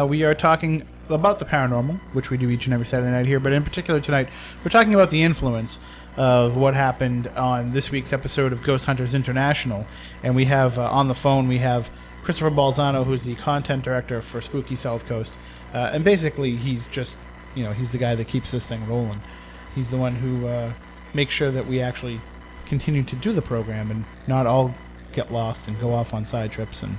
we are talking about the paranormal, which we do each and every Saturday night here, but in particular tonight, we're talking about the influence of what happened on this week's episode of Ghost Hunters International. And we have on the phone, we have Christopher Balzano, who's the content director for Spooky South Coast. And basically, he's just, he's the guy that keeps this thing rolling. He's the one who makes sure that we actually continue to do the program and not all get lost and go off on side trips. And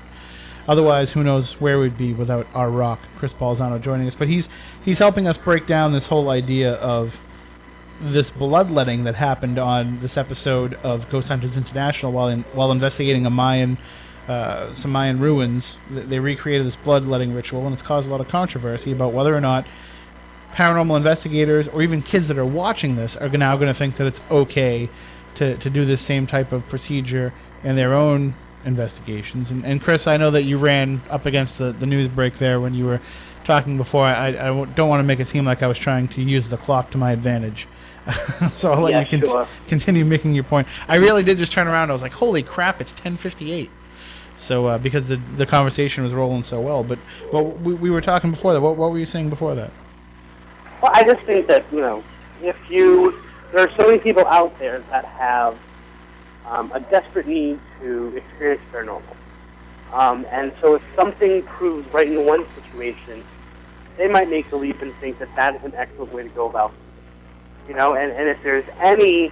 otherwise, who knows where we'd be without our rock, Chris Balzano, joining us. But he's helping us break down this whole idea of this bloodletting that happened on this episode of Ghost Hunters International while investigating some Mayan ruins. They recreated this bloodletting ritual, and it's caused a lot of controversy about whether or not paranormal investigators or even kids that are watching this are now going to think that it's okay to do this same type of procedure in their own investigations. And Chris, I know that you ran up against the news break there when you were talking before. I don't want to make it seem like I was trying to use the clock to my advantage. So I'll let you continue making your point. I really did just turn around. I was like, holy crap, it's 10:58. So because the conversation was rolling so well. But we were talking before that. What were you saying before that? Well, I just think that, there are so many people out there that have a desperate need to experience paranormal. And so if something proves right in one situation, they might make the leap and think that is an excellent way to go about it. And if there's any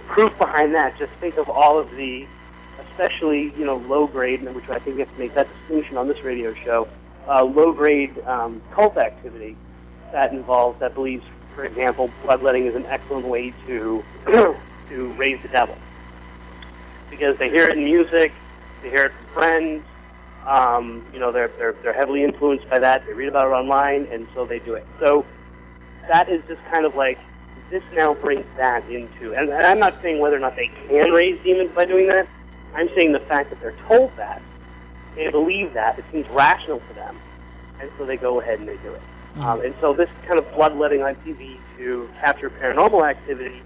proof behind that, just think of all of the, especially, low-grade, which I think you have to make that distinction on this radio show, low-grade cult activity that believes, for example, bloodletting is an excellent way to raise the devil. Because they hear it in music, they hear it from friends, They're heavily influenced by that. They read about it online, and so they do it. So that is just kind of like, this now brings that into, and I'm not saying whether or not they can raise demons by doing that. I'm saying the fact that they're told that, they believe that, it seems rational to them, and so they go ahead and they do it. And so this kind of bloodletting on TV to capture paranormal activity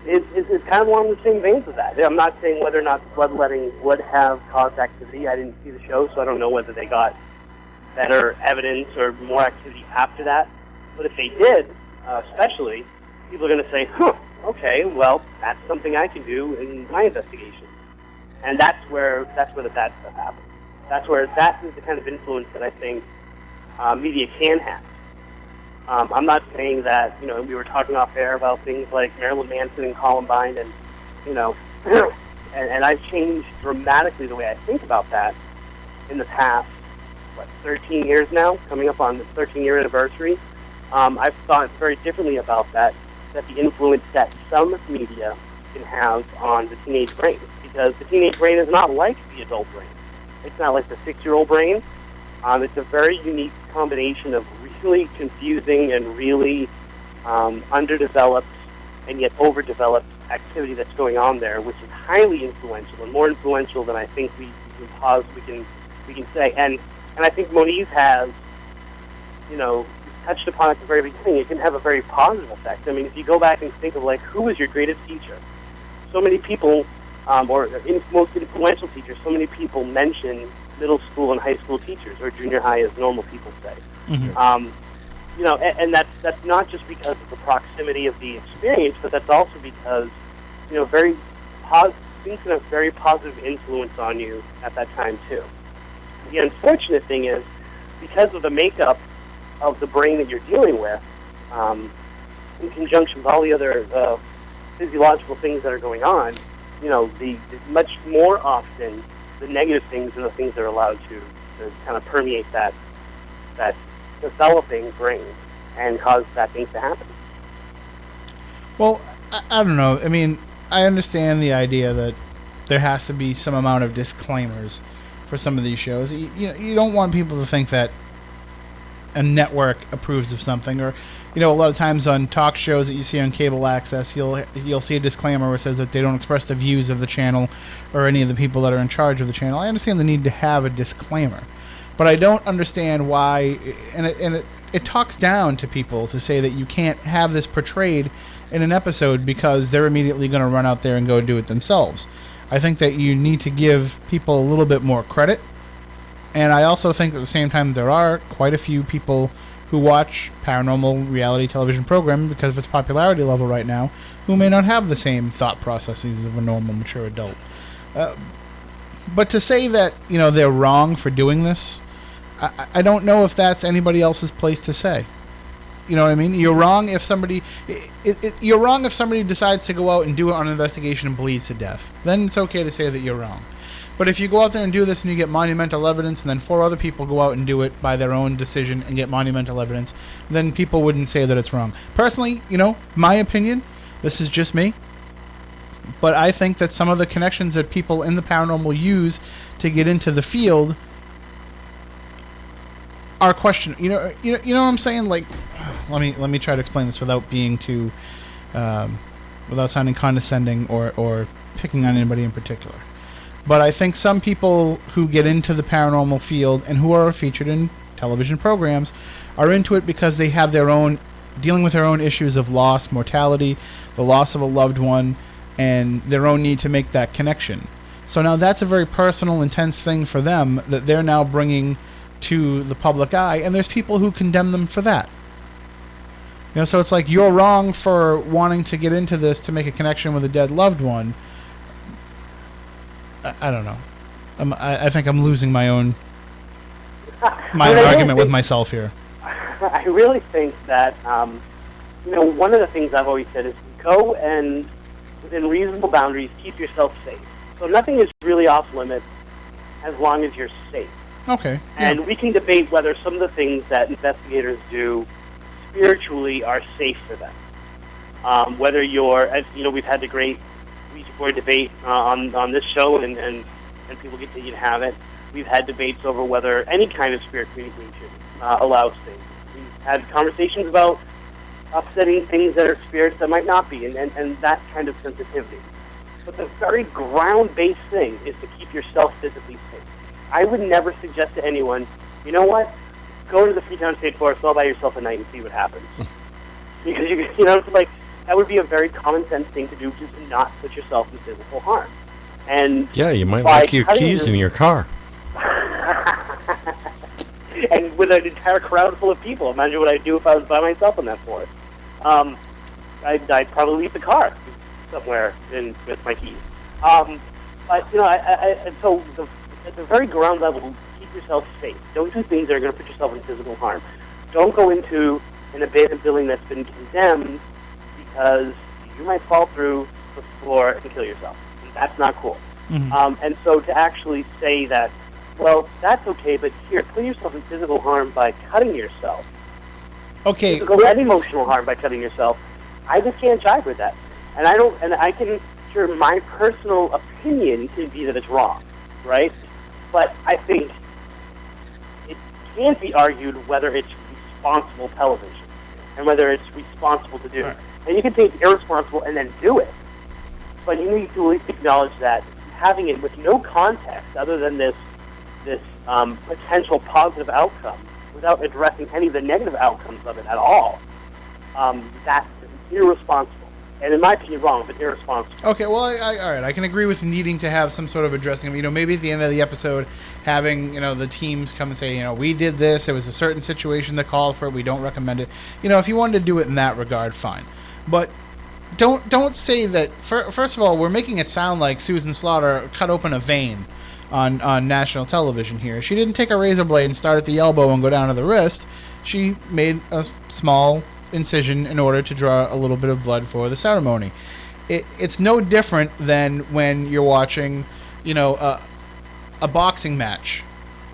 is kind of along the same veins of that. I'm not saying whether or not bloodletting would have caused activity. I didn't see the show, so I don't know whether they got better evidence or more activity after that. But if they did, especially, people are going to say, okay, well, that's something I can do in my investigation. And that's where the bad stuff happens. That is the kind of influence that I think media can have. I'm not saying that, we were talking off air about things like Marilyn Manson and Columbine, and, and I've changed dramatically the way I think about that in the past, 13 years now, coming up on the 13-year anniversary. I've thought very differently about that the influence that some media can have on the teenage brain, because the teenage brain is not like the adult brain. It's not like the 6-year-old brain. It's a very unique combination of really confusing and really underdeveloped and yet overdeveloped activity that's going on there, which is highly influential and more influential than I think we can say. And I think Moniz has, touched upon at the very beginning. It can have a very positive effect. I mean, if you go back and think of who was your greatest teacher, so many people, or most influential teachers, so many people mention middle school and high school teachers, or junior high, as normal people say. And that's not just because of the proximity of the experience, but that's also because, things can have very positive influence on you at that time too. The unfortunate thing is, because of the makeup of the brain that you're dealing with, in conjunction with all the other physiological things that are going on, the much more often the negative things are the things that are allowed to kind of permeate that developing brain and cause bad things to happen. Well, I don't know. I mean, I understand the idea that there has to be some amount of disclaimers for some of these shows. You don't want people to think that a network approves of something, or a lot of times on talk shows that you see on cable access, you'll see a disclaimer where it says that they don't express the views of the channel or any of the people that are in charge of the channel. I understand the need to have a disclaimer, but I don't understand why, and it talks down to people to say that you can't have this portrayed in an episode because they're immediately going to run out there and go do it themselves. I think that you need to give people a little bit more credit, and I also think at the same time there are quite a few people who watch paranormal reality television programming because of its popularity level right now, who may not have the same thought processes of a normal, mature adult. But to say that, they're wrong for doing this, I don't know if that's anybody else's place to say. You know what I mean? You're wrong if somebody you're wrong if somebody decides to go out and do it on an investigation and bleeds to death. Then it's okay to say that you're wrong. But if you go out there and do this and you get monumental evidence, and then 4 other people go out and do it by their own decision and get monumental evidence, then people wouldn't say that it's wrong. Personally, my opinion, this is just me, but I think that some of the connections that people in the paranormal use to get into the field are questionable. You know what I'm saying? Like, let me try to explain this without being too, without sounding condescending or picking on anybody in particular. But I think some people who get into the paranormal field and who are featured in television programs are into it because they have dealing with their own issues of loss, mortality, the loss of a loved one, and their own need to make that connection. So now that's a very personal, intense thing for them that they're now bringing to the public eye, and there's people who condemn them for that. So it's like, you're wrong for wanting to get into this to make a connection with a dead loved one. I don't know. I think I'm losing my own argument with myself here. I really think that, one of the things I've always said is go and, within reasonable boundaries, keep yourself safe. So nothing is really off limits as long as you're safe. Okay. And we can debate whether some of the things that investigators do spiritually are safe for them. Whether we've had the great Ouija board debate on this show, and people get to have it. We've had debates over whether any kind of spirit communication allows things. We've had conversations about upsetting things that are spirits that might not be, and that kind of sensitivity. But the very ground-based thing is to keep yourself physically safe. I would never suggest to anyone, you know what, go to the Freetown State Forest all by yourself at night and see what happens. Because, you know, it's like, that would be a very common sense thing to do, just not put yourself in physical harm. And Yeah, you might like your keys in your car. And with an entire crowd full of people, imagine what I'd do if I was by myself in that forest. I'd probably leave the car somewhere with my keys. But, you know, so at the very ground level, keep yourself safe. Don't do things that are going to put yourself in physical harm. Don't go into an abandoned building that's been condemned because you might fall through the floor and kill yourself. That's not cool. Mm-hmm. And so to actually say that, well, that's okay, but here, put yourself in physical harm by cutting yourself. Okay. Physical and emotional harm by cutting yourself. I just can't jive with that. And I can, sure, my personal opinion can be that it's wrong, right? But I think it can't be argued whether it's responsible television and whether it's responsible to do. Right. And you can say it's irresponsible and then do it. But you need to at least acknowledge that having it with no context other than this potential positive outcome without addressing any of the negative outcomes of it at all, that's irresponsible. And in my opinion, wrong, but irresponsible. Okay, well, all right. I can agree with needing to have some sort of addressing of, maybe at the end of the episode, having, the teams come and say, we did this, it was a certain situation that called for it, we don't recommend it. If you wanted to do it in that regard, fine. But don't say that, first of all, we're making it sound like Susan Slaughter cut open a vein on national television here. She didn't take a razor blade and start at the elbow and go down to the wrist. She made a small incision in order to draw a little bit of blood for the ceremony. It's no different than when you're watching, a boxing match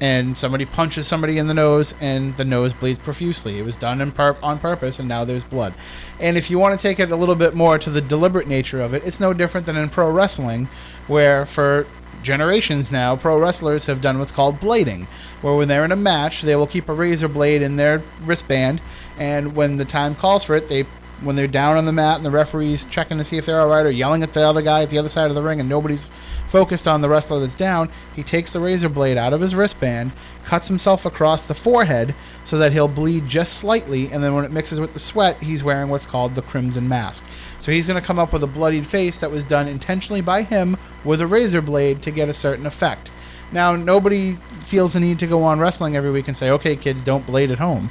and somebody punches somebody in the nose and the nose bleeds profusely. It was done on purpose, and now there's blood. And if you want to take it a little bit more to the deliberate nature of it, it's no different than in pro wrestling, where for generations now, pro wrestlers have done what's called blading, where when they're in a match, they will keep a razor blade in their wristband, and when the time calls for it, when they're down on the mat and the referee's checking to see if they're all right or yelling at the other guy at the other side of the ring and nobody's focused on the wrestler that's down, he takes the razor blade out of his wristband, cuts himself across the forehead so that he'll bleed just slightly, and then when it mixes with the sweat, he's wearing what's called the crimson mask. So he's going to come up with a bloodied face that was done intentionally by him with a razor blade to get a certain effect. Now, nobody feels the need to go on wrestling every week and say, okay, kids, don't blade at home.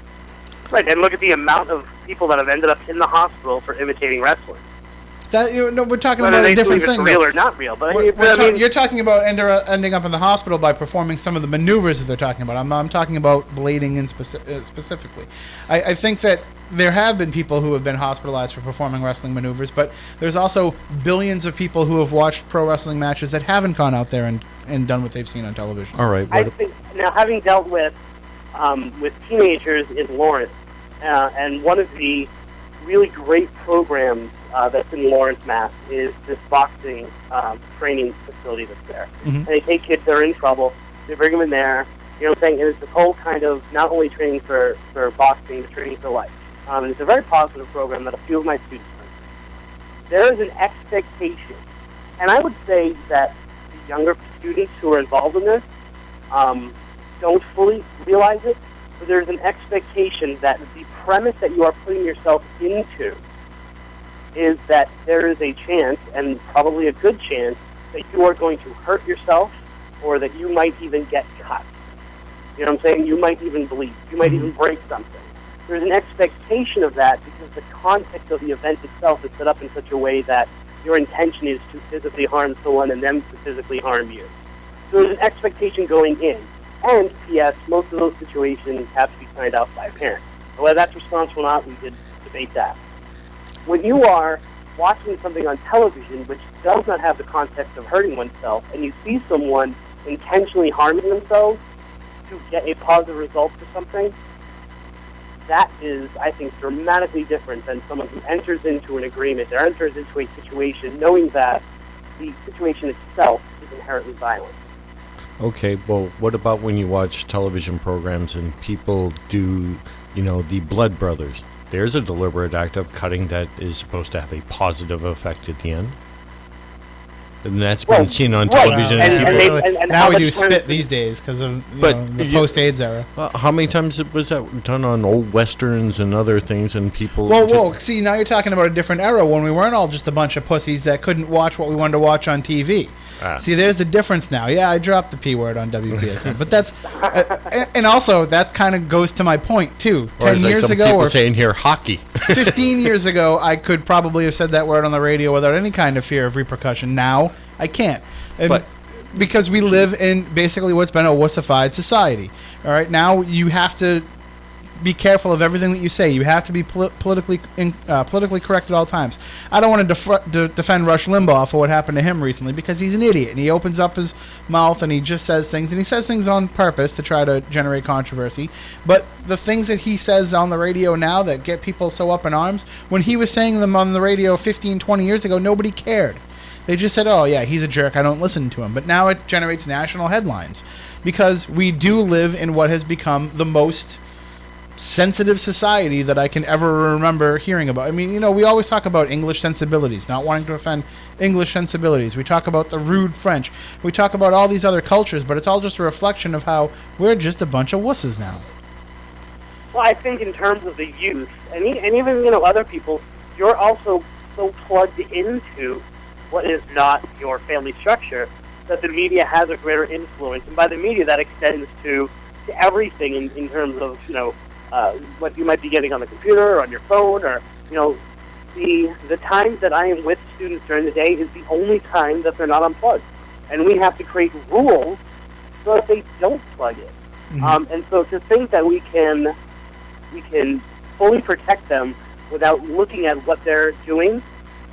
Right, and look at the amount of people that have ended up in the hospital for imitating wrestling. That we're talking about a different thing. Real or not real, but you're talking about ending up in the hospital by performing some of the maneuvers that they're talking about. I'm talking about blading specifically. I think that there have been people who have been hospitalized for performing wrestling maneuvers, but there's also billions of people who have watched pro wrestling matches that haven't gone out there and done what they've seen on television. All right. I think now, having dealt with teenagers in Lawrence, and one of the really great programs that's in Lawrence, Mass. is this boxing training facility that's there. Mm-hmm. And they take kids that are in trouble, they bring them in there, you know what I'm saying? And it's this whole kind of not only training for boxing, but training for life. And it's a very positive program that a few of my students went through. There is an expectation, and I would say that the younger students who are involved in this don't fully realize it, but there's an expectation that the premise that you are putting yourself into is that there is a chance, and probably a good chance, that you are going to hurt yourself or that you might even get cut. You know what I'm saying? You might even bleed. You might even break something. There's an expectation of that because the context of the event itself is set up in such a way that your intention is to physically harm someone and them to physically harm you. So there's an expectation going in. And, P.S., most of those situations have to be signed out by a parent. Whether that's responsible or not, we did debate that. When you are watching something on television which does not have the context of hurting oneself, and you see someone intentionally harming themselves to get a positive result for something, that is, I think, dramatically different than someone who enters into an agreement or enters into a situation knowing that the situation itself is inherently violent. Okay, well, what about when you watch television programs and people do, the Blood Brothers? There's a deliberate act of cutting that is supposed to have a positive effect at the end. And that's been seen on television. And now we do spit these days because of the post-AIDS era. How many times was that done on old westerns and other things, and people... Whoa, see, now you're talking about a different era when we weren't all just a bunch of pussies that couldn't watch what we wanted to watch on TV. See, there's the difference now. Yeah, I dropped the P word on WPSN, but that's... and also, that kind of goes to my point, too. 10 years ago... People saying here, hockey. 15 years ago, I could probably have said that word on the radio without any kind of fear of repercussion. Now, I can't. Because we live in basically what's been a wussified society. All right, now you have to be careful of everything that you say. You have to be politically correct at all times. I don't want to defend Rush Limbaugh for what happened to him recently because he's an idiot and he opens up his mouth and he just says things, and he says things on purpose to try to generate controversy. But the things that he says on the radio now that get people so up in arms, when he was saying them on the radio 15, 20 years ago, nobody cared. They just said, oh, yeah, he's a jerk, I don't listen to him. But now it generates national headlines because we do live in what has become the most sensitive society that I can ever remember hearing about. I mean, we always talk about English sensibilities, not wanting to offend English sensibilities. We talk about the rude French. We talk about all these other cultures, but it's all just a reflection of how we're just a bunch of wusses now. Well, I think in terms of the youth, and even other people, you're also so plugged into what is not your family structure that the media has a greater influence. And by the media, that extends to everything in terms of, what you might be getting on the computer or on your phone, or, the times that I am with students during the day is the only time that they're not unplugged. And we have to create rules so that they don't plug it. Mm-hmm. And so to think that we can fully protect them without looking at what they're doing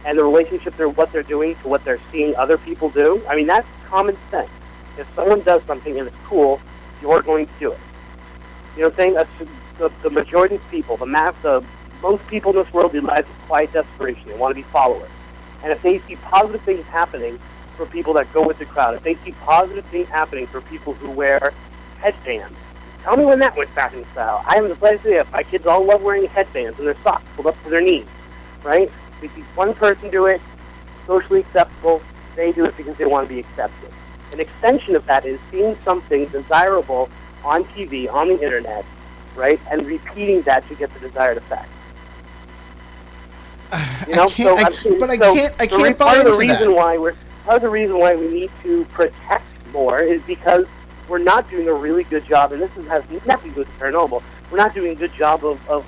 and the relationship what they're doing to what they're seeing other people do, I mean, that's common sense. If someone does something and it's cool, you're going to do it. You know what I'm saying? The majority of people, most people in this world lead lives of quiet desperation. They want to be followers. And if they see positive things happening for people that go with the crowd, if they see positive things happening for people who wear headbands, tell me when that went back in style. I haven't the slightest idea. My kids all love wearing headbands and their socks pulled up to their knees, right? They see one person do it, socially acceptable, they do it because they want to be accepted. An extension of that is seeing something desirable on TV, on the internet, right, and repeating that to get the desired effect. I can't buy into that. Part of the reason why we need to protect more is because we're not doing a really good job, and this has nothing to do with Paranormal. We're not doing a good job of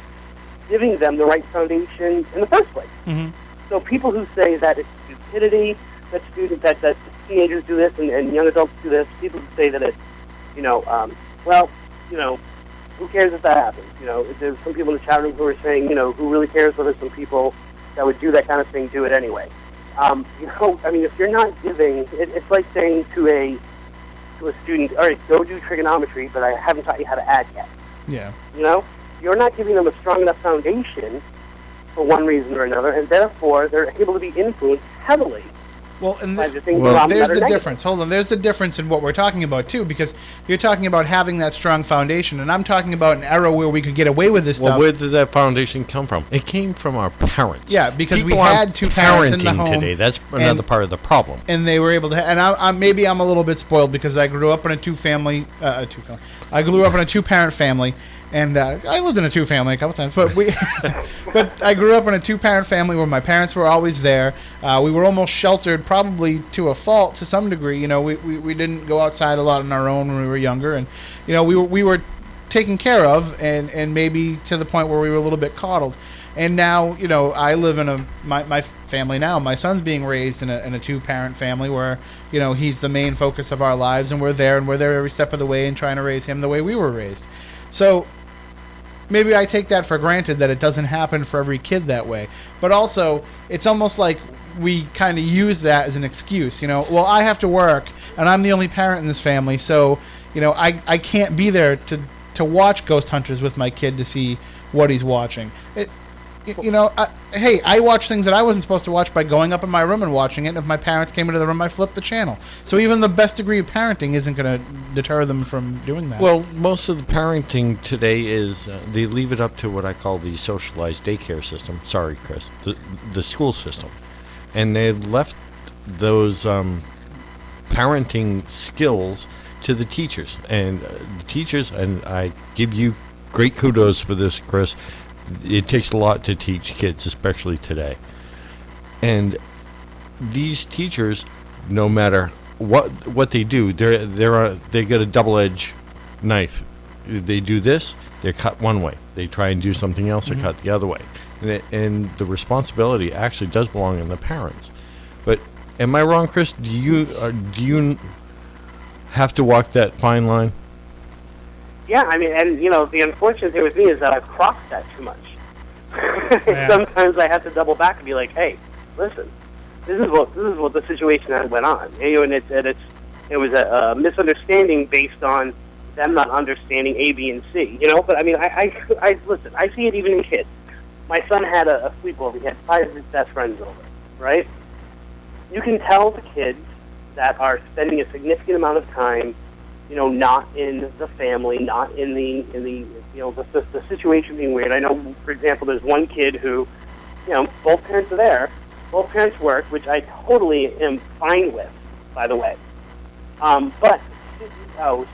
giving them the right foundation in the first place. Mm-hmm. So people who say that it's stupidity that teenagers do this and young adults do this, people who say that it's, who cares if that happens? There's some people in the chat room who are saying, who really cares whether some people that would do that kind of thing do it anyway. If you're not giving, it's like saying to a student, all right, go do trigonometry, but I haven't taught you how to add yet. Yeah. You're not giving them a strong enough foundation for one reason or another, and therefore they're able to be influenced heavily. Well, and there's the difference. Hold on, there's the difference in what we're talking about too, because you're talking about having that strong foundation, and I'm talking about an era where we could get away with this stuff. Well, where did that foundation come from? It came from our parents. Yeah, because people we had two parents in the home today. That's another part of the problem. And they were able to. And maybe I'm a little bit spoiled because I grew up in a two-family. I grew up in a two-parent family. And I lived in a two-family a couple times, but I grew up in a two-parent family where my parents were always there. We were almost sheltered, probably to a fault to some degree. We didn't go outside a lot on our own when we were younger, and we were taken care of, and maybe to the point where we were a little bit coddled. And now, I live in my family now. My son's being raised in a two-parent family where, he's the main focus of our lives, and we're there every step of the way and trying to raise him the way we were raised. So maybe I take that for granted that it doesn't happen for every kid that way. But also, it's almost like we kind of use that as an excuse. Well, I have to work, and I'm the only parent in this family, so, I can't be there to watch Ghost Hunters with my kid to see what he's watching. hey, I watch things that I wasn't supposed to watch by going up in my room and watching it. And if my parents came into the room, I flipped the channel. So even the best degree of parenting isn't going to deter them from doing that. Well, most of the parenting today is they leave it up to what I call the socialized daycare system. Sorry, Chris, the school system, and they left those parenting skills to the teachers. And the teachers, and I give you great kudos for this, Chris. It takes a lot to teach kids, especially today. And these teachers, no matter what they do, they get a double-edged knife. They do this, they're cut one way. They try and do something else, they're cut the other way. And the responsibility actually does belong in the parents. But am I wrong, Chris? Do you have to walk that fine line? Yeah, I mean, and the unfortunate thing with me is that I've crossed that too much. Yeah. Sometimes I have to double back and be like, "Hey, listen, this is what the situation that went on." And it was a misunderstanding based on them not understanding A, B, and C. But I mean, I listen. I see it even in kids. My son had a sleepover. He had 5 of his best friends over. Right? You can tell the kids that are spending a significant amount of time, not in the family, not in the situation being weird. I know, for example, there's one kid who, both parents are there, both parents work, which I totally am fine with, by the way. But out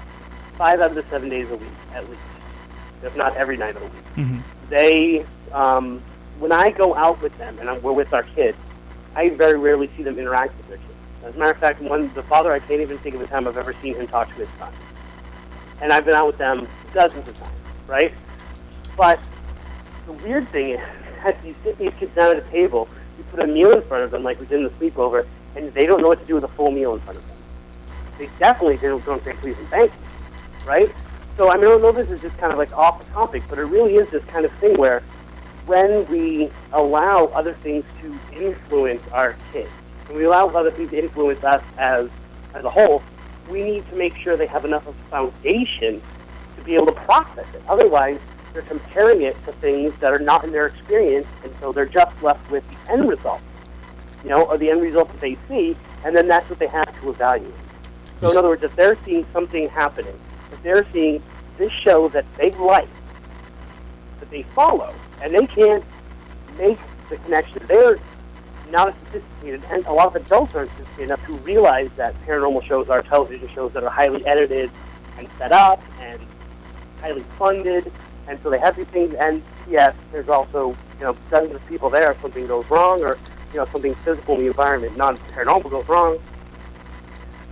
5 out of the 7 days a week, at least, if not every night of the week. Mm-hmm. They, when I go out with them and we're with our kids, I very rarely see them interact with their kids. As a matter of fact, the father, I can't even think of a time I've ever seen him talk to his son. And I've been out with them dozens of times, right? But the weird thing is that you sit these kids down at a table, you put a meal in front of them, like we did in the sleepover, and they don't know what to do with a full meal in front of them. They definitely don't say please and thank you, right? So, I mean, I don't know if this is just kind of like off the topic, but it really is this kind of thing where when we allow other things to influence our kids, when we allow other things to influence us as a whole, we need to make sure they have enough of a foundation to be able to process it. Otherwise, they're comparing it to things that are not in their experience, and so they're just left with the end result, or the end result that they see, and then that's what they have to evaluate. So in other words, if they're seeing something happening, if they're seeing this show that they like, that they follow, and they can't make the connection, they're not as sophisticated, and a lot of adults aren't sophisticated enough to realize that paranormal shows are television shows that are highly edited and set up and highly funded, and so they have these things, and yes, there's also, dozens of people there if something goes wrong, or, something physical in the environment, non-paranormal goes wrong.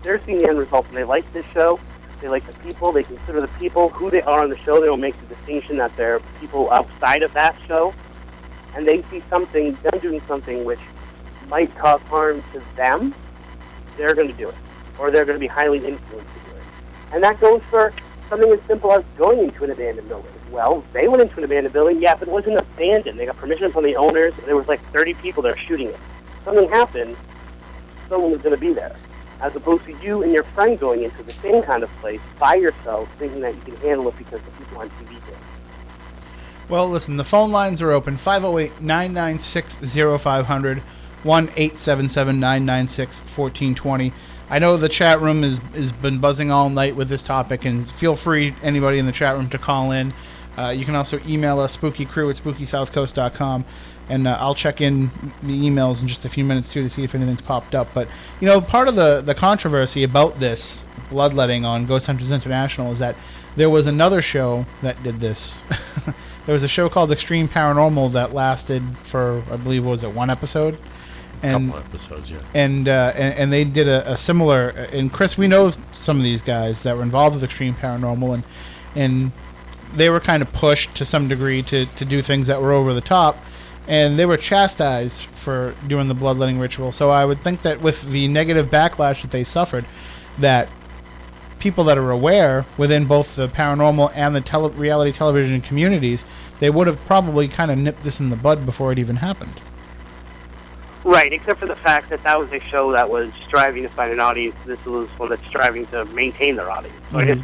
They're seeing the end result, and they like this show, they like the people, they consider the people who they are on the show, they don't make the distinction that they're people outside of that show, and they see them doing something which might cause harm to them, they're going to do it, or they're going to be highly influenced to do it. And that goes for something as simple as going into an abandoned building. Well, they went into an abandoned building, yeah, but it wasn't abandoned. They got permission from the owners, and there was like 30 people there shooting it. Something happened, someone was going to be there. As opposed to you and your friend going into the same kind of place by yourself, thinking that you can handle it because the people on TV did. Well, listen, the phone lines are open, 508-996-0500, 1-877-996-1420. I know the chat room has been buzzing all night with this topic, and feel free, anybody in the chat room, to call in. You can also email us, spookycrew@spookysouthcoast.com, and I'll check in the emails in just a few minutes, too, to see if anything's popped up. But, part of the controversy about this bloodletting on Ghost Hunters International is that there was another show that did this. There was a show called Extreme Paranormal that lasted for, I believe, was it one episode? And, couple episodes, yeah. And they did a similar. And Chris, we know some of these guys that were involved with Extreme Paranormal, and they were kind of pushed to some degree to do things that were over the top, and they were chastised for doing the bloodletting ritual. So I would think that with the negative backlash that they suffered, that people that are aware within both the paranormal and the reality television communities, they would have probably kind of nipped this in the bud before it even happened. Right, except for the fact that was a show that was striving to find an audience. This was one that's striving to maintain their audience. So I guess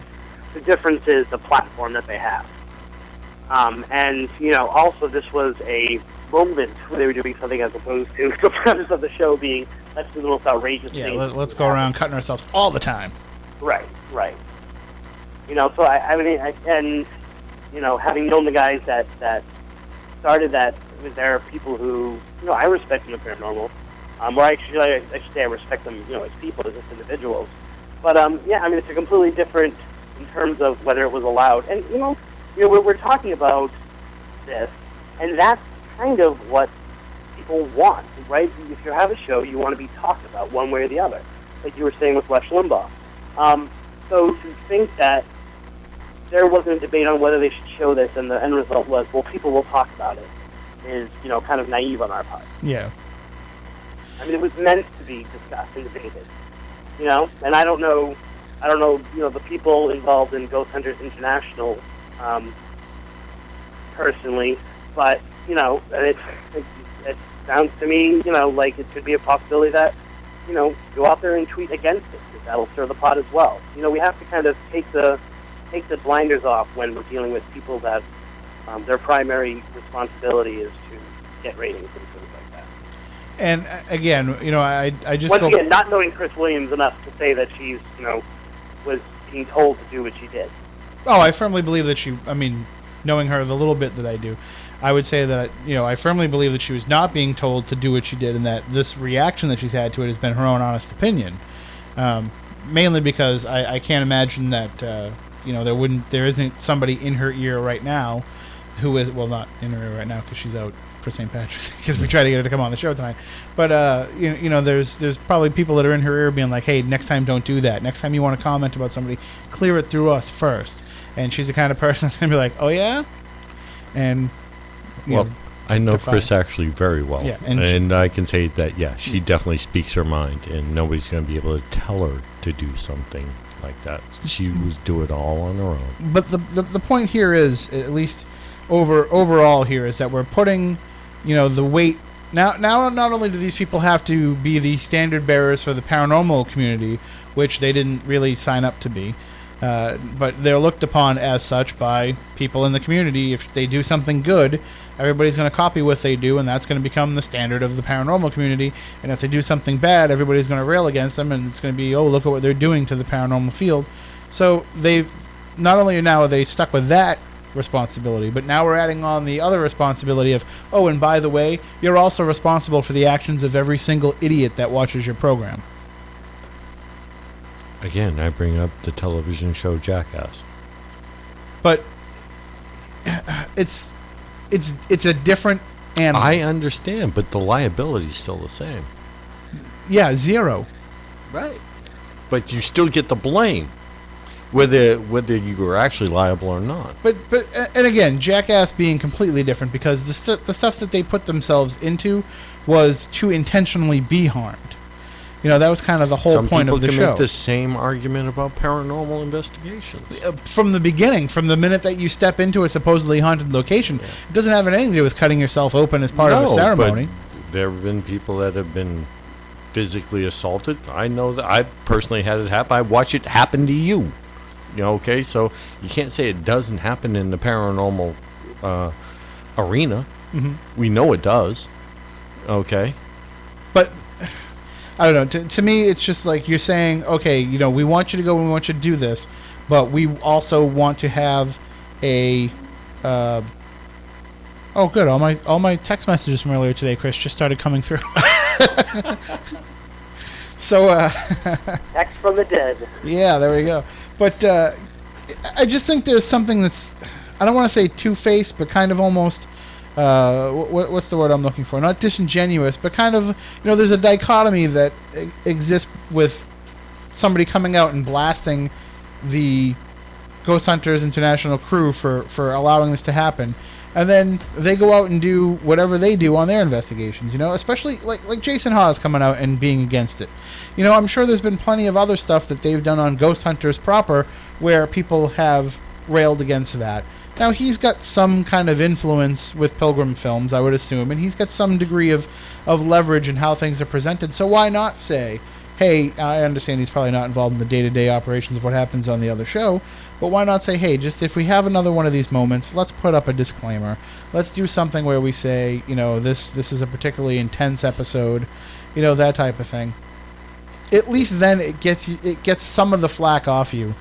the difference is the platform that they have. And, also this was a moment where they were doing something as opposed to the premise of the show being, let's do the most outrageous Yeah, thing. let's go around cutting ourselves all the time. Right. You know, so I mean, and, you know, having known the guys that started that, I mean, there are people who, you know, I respect in the paranormal. Or I should say I respect them, you know, as people, as just individuals. But, yeah, I mean, it's a completely different in terms of whether it was allowed. And, you know we're talking about this, and that's kind of what people want, right? If you have a show, you want to be talked about one way or the other, like you were saying with Rush Limbaugh. So to think that there wasn't a debate on whether they should show this, and the end result was, well, people will talk about it, is, you know, kind of naive on our part. Yeah. I mean, it was meant to be discussed and debated, you know? And I don't know, you know, the people involved in Ghost Hunters International, personally, but, you know, it sounds to me, you know, like it could be a possibility that, you know, go out there and tweet against it, because that'll stir the pot as well. You know, we have to kind of take the blinders off when we're dealing with people that their primary responsibility is to get ratings and things like that. And again, you know, I just once again, not knowing Chris Williams enough to say that she's, you know, was being told to do what she did. Oh, I firmly believe that knowing her the little bit that I do, I would say that, you know, I firmly believe that she was not being told to do what she did, and that this reaction that she's had to it has been her own honest opinion. Mainly because I can't imagine that, you know, there isn't somebody in her ear right now who is, well, not in her ear right now because she's out for St. Patrick's, because we try to get her to come on the show tonight. But, you know, there's probably people that are in her ear being like, hey, next time don't do that. Next time you want to comment about somebody, clear it through us first. And she's the kind of person that's going to be like, oh, yeah? And, well, I know Chris actually very well. Yeah, and I can say that, yeah, she definitely speaks her mind, and nobody's going to be able to tell her to do something like that. She was do it all on her own. But the point here is, at least overall here, is that we're putting, you know, the weight. Now not only do these people have to be the standard bearers for the paranormal community, which they didn't really sign up to be, but they're looked upon as such by people in the community. If they do something good, everybody's going to copy what they do, and that's going to become the standard of the paranormal community. And if they do something bad, everybody's going to rail against them, and it's going to be, oh, look at what they're doing to the paranormal field. So they've not only now are they stuck with that responsibility, but now we're adding on the other responsibility of, oh, and by the way, you're also responsible for the actions of every single idiot that watches your program. Again, I bring up the television show Jackass. But it's a different animal. I understand, but the liability is still the same. Yeah, zero. Right. But you still get the blame, whether you were actually liable or not. But and again, Jackass being completely different, because the stuff that they put themselves into was to intentionally be harmed. You know, that was kind of the whole point of the show. Some people can make the same argument about paranormal investigations. From the beginning, from the minute that you step into a supposedly haunted location, it doesn't have anything to do with cutting yourself open as part of a ceremony. But there have been people that have been physically assaulted. I know that. I personally had it happen. I watched it happen to you. You know, okay? So you can't say it doesn't happen in the paranormal arena. Mm-hmm. We know it does. Okay? But I don't know. To me, it's just like you're saying, okay, you know, we want you to go and we want you to do this, but we also want to have a. Oh, good. All my text messages from earlier today, Chris, just started coming through. So. Text from the dead. Yeah, there we go. But I just think there's something that's, I don't want to say two-faced, but kind of almost. What's the word I'm looking for? Not disingenuous, but kind of, you know, there's a dichotomy that exists with somebody coming out and blasting the Ghost Hunters International crew for allowing this to happen, and then they go out and do whatever they do on their investigations, you know, especially like Jason Hawes coming out and being against it. You know, I'm sure there's been plenty of other stuff that they've done on Ghost Hunters proper where people have railed against that. Now, he's got some kind of influence with Pilgrim Films, I would assume, and he's got some degree of leverage in how things are presented. So why not say, hey, I understand he's probably not involved in the day-to-day operations of what happens on the other show, but why not say, hey, just if we have another one of these moments, let's put up a disclaimer. Let's do something where we say, this is a particularly intense episode, that type of thing. At least then it gets some of the flack off you,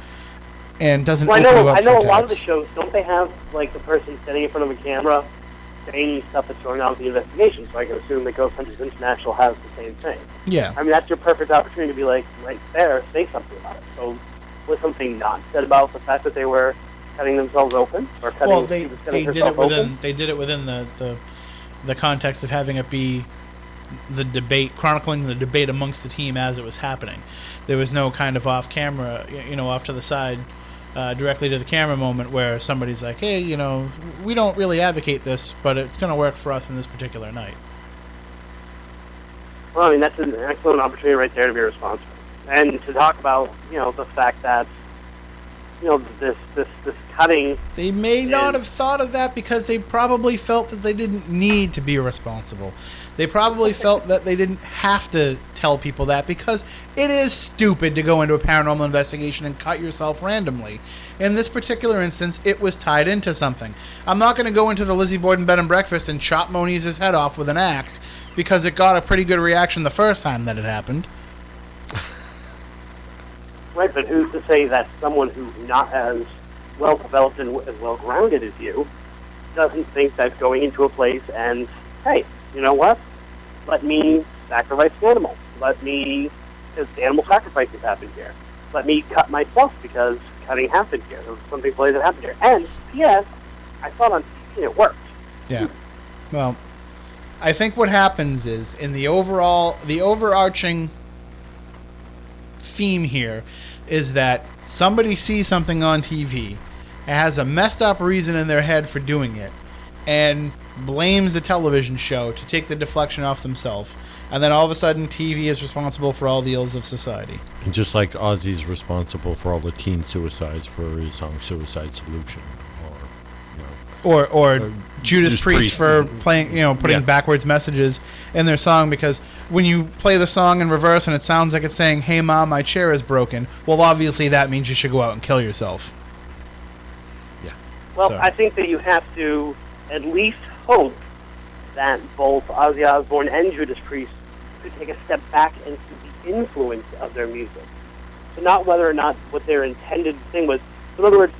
and doesn't. Well, open you up I know for a lot of the attacks. shows, don't they have like the person standing in front of a camera saying stuff that's going on with the investigation? So I can assume that Ghost Hunters International has the same thing. Yeah. I mean, that's your perfect opportunity to be like, right there, say something about it. So was something not said about the fact that they were cutting themselves open, or cutting? Well, they cutting did herself it within open? they did it within the context of having it be the debate, chronicling the debate amongst the team as it was happening. There was no kind of off camera, off to the side, directly to the camera moment where somebody's like, hey, we don't really advocate this, but it's going to work for us in this particular night. Well, I mean, that's an excellent opportunity right there to be responsible and to talk about, the fact that, this cutting. They may not have thought of that because they probably felt that they didn't need to be responsible. They probably felt that they didn't have to tell people that because it is stupid to go into a paranormal investigation and cut yourself randomly. In this particular instance, it was tied into something. I'm not going to go into the Lizzie Borden Bed and Breakfast and chop Monize's head off with an axe because it got a pretty good reaction the first time that it happened. Right, but who's to say that someone who's not as well developed and as well grounded as you doesn't think that going into a place and, hey, you know what? Let me sacrifice an animal. Because animal sacrifices happened here. Let me cut myself because cutting happened here. There was something play that happened here. And, P.S., I saw it on TV and it worked. Yeah. Well, I think what happens is, in the overarching theme here is that somebody sees something on TV and has a messed up reason in their head for doing it and blames the television show to take the deflection off themselves. And then all of a sudden TV is responsible for all the ills of society. And just like Ozzy's responsible for all the teen suicides for his song Suicide Solution. Or Judas Priest for playing, putting backwards messages in their song, because when you play the song in reverse and it sounds like it's saying, "Hey mom, my chair is broken," well, obviously that means you should go out and kill yourself. Yeah. Well, I think that you have to at least hope that both Ozzy Osbourne and Judas Priest could take a step back and see the influence of their music. So not whether or not what their intended thing was. So in other words,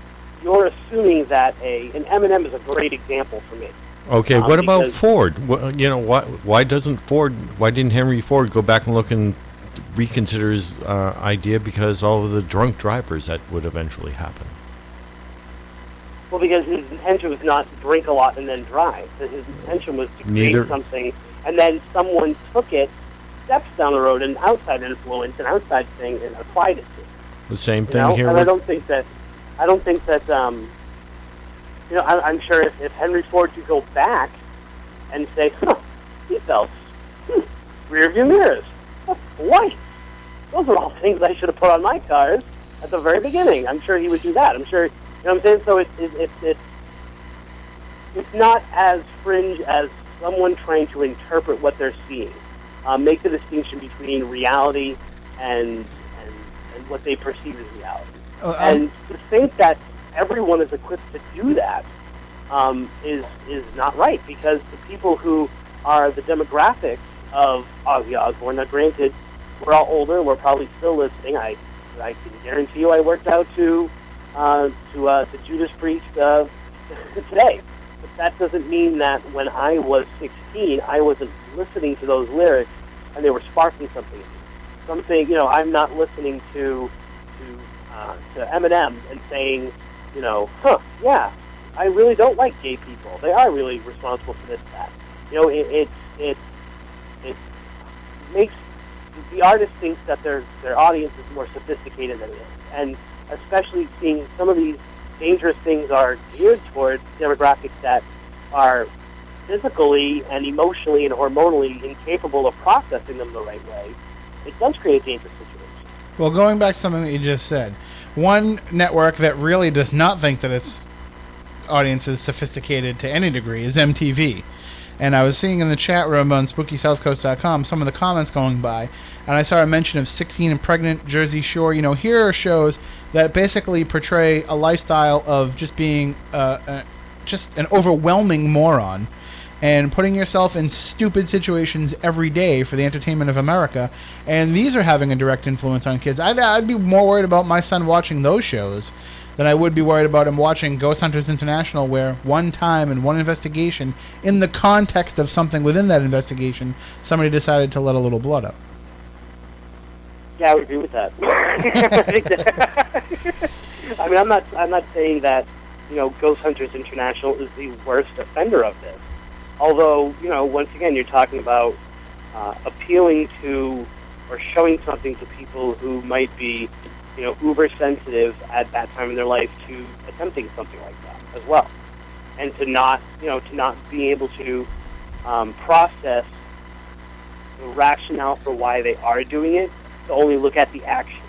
you're assuming that an Eminem is a great example for me. Okay, what about Ford? Why didn't Henry Ford go back and look and reconsider his idea, because all of the drunk drivers that would eventually happen? Well, because his intention was not to drink a lot and then drive. His intention was to create something, and then someone took it, steps down the road, an outside influence, an outside thing, and applied it to it. The same thing here. And I don't think that. I'm sure if Henry Ford could go back and say, seatbelts, rear view mirrors, lights, those are all things I should have put on my cars at the very beginning. I'm sure he would do that. I'm sure, what I'm saying? So it's not as fringe as someone trying to interpret what they're seeing. Make the distinction between reality and what they perceive as reality. And to think that everyone is equipped to do that is not right, because the people who are the demographics of Ozzy Osbourne, now granted, we're all older, we're probably still listening. I can guarantee you I worked out to Judas Priest today. But that doesn't mean that when I was 16, I wasn't listening to those lyrics and they were sparking something. I'm not listening to Eminem and saying, yeah, I really don't like gay people. They are really responsible for this, that. It makes the artist thinks that their audience is more sophisticated than it is, and especially seeing some of these dangerous things are geared towards demographics that are physically and emotionally and hormonally incapable of processing them the right way. It does create a dangerous situation. Well, going back to something that you just said, one network that really does not think that its audience is sophisticated to any degree is MTV. And I was seeing in the chat room on SpookySouthCoast.com some of the comments going by, and I saw a mention of 16 and Pregnant, Jersey Shore. Here are shows that basically portray a lifestyle of just being just an overwhelming moron and putting yourself in stupid situations every day for the entertainment of America. And these are having a direct influence on kids. I'd be more worried about my son watching those shows than I would be worried about him watching Ghost Hunters International, where one time in one investigation, in the context of something within that investigation, somebody decided to let a little blood out. Yeah, I would agree with that. I mean, I'm not saying that, Ghost Hunters International is the worst offender of this. Although, once again, you're talking about appealing to or showing something to people who might be, uber sensitive at that time in their life to attempting something like that as well, and to not be able to process the rationale for why they are doing it, to only look at the action,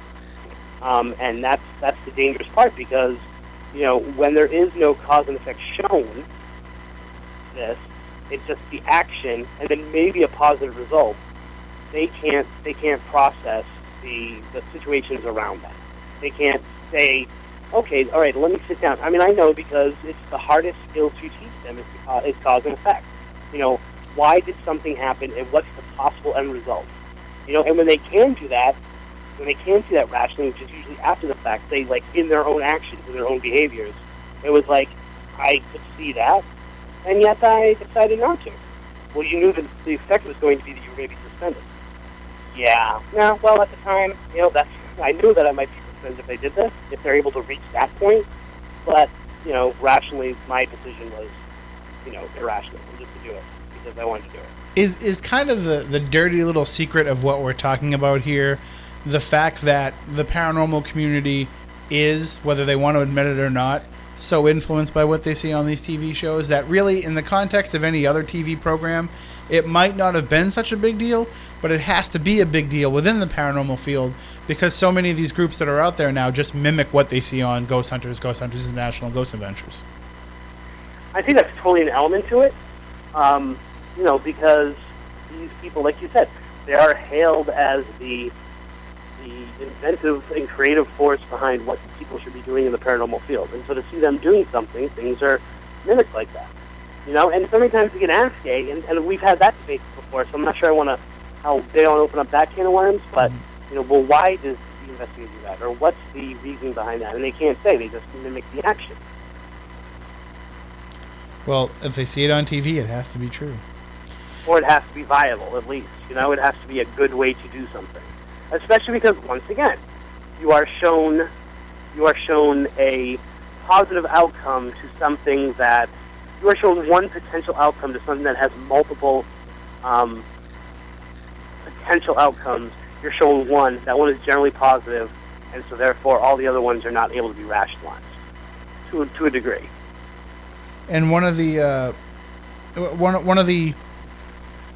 and that's the dangerous part, because when there is no cause and effect shown, it's just the action and then maybe a positive result. They can't process the situations around that. They can't say, okay, all right, let me sit down. I mean, I know, because it's the hardest skill to teach them is cause and effect. Why did something happen, and what's the possible end result? And when they can do that, rationally, which is usually after the fact, they, in their own actions, in their own behaviors, it was like, I could see that, and yet I decided not to. Well, you knew that the effect was going to be that you were going to be suspended. Yeah. No, well, at the time, I knew that I might be suspended if they did this, if they're able to reach that point, but, rationally, my decision was, irrational, just to do it, because I wanted to do it. Is kind of the dirty little secret of what we're talking about here, the fact that the paranormal community is, whether they want to admit it or not, so influenced by what they see on these TV shows that really, in the context of any other TV program, it might not have been such a big deal, but it has to be a big deal within the paranormal field, because so many of these groups that are out there now just mimic what they see on Ghost Hunters International, Ghost Adventures. I think that's totally an element to it, because these people, like you said, they are hailed as the inventive and creative force behind what people should be doing in the paranormal field. And so to see them doing something, things are mimicked like that. And so many times we get asked, and we've had that debate before, so I'm not sure how they don't open up that can of worms, but, well, why does the investigator do that? Or what's the reason behind that? And they can't say, they just mimic the action. Well, if they see it on TV, it has to be true. Or it has to be viable, at least. It has to be a good way to do something. Especially because, once again, you are shown a positive outcome to something that... You are shown one potential outcome to something that has multiple potential outcomes. You're shown one. That one is generally positive, and so therefore all the other ones are not able to be rationalized to a degree. And one of the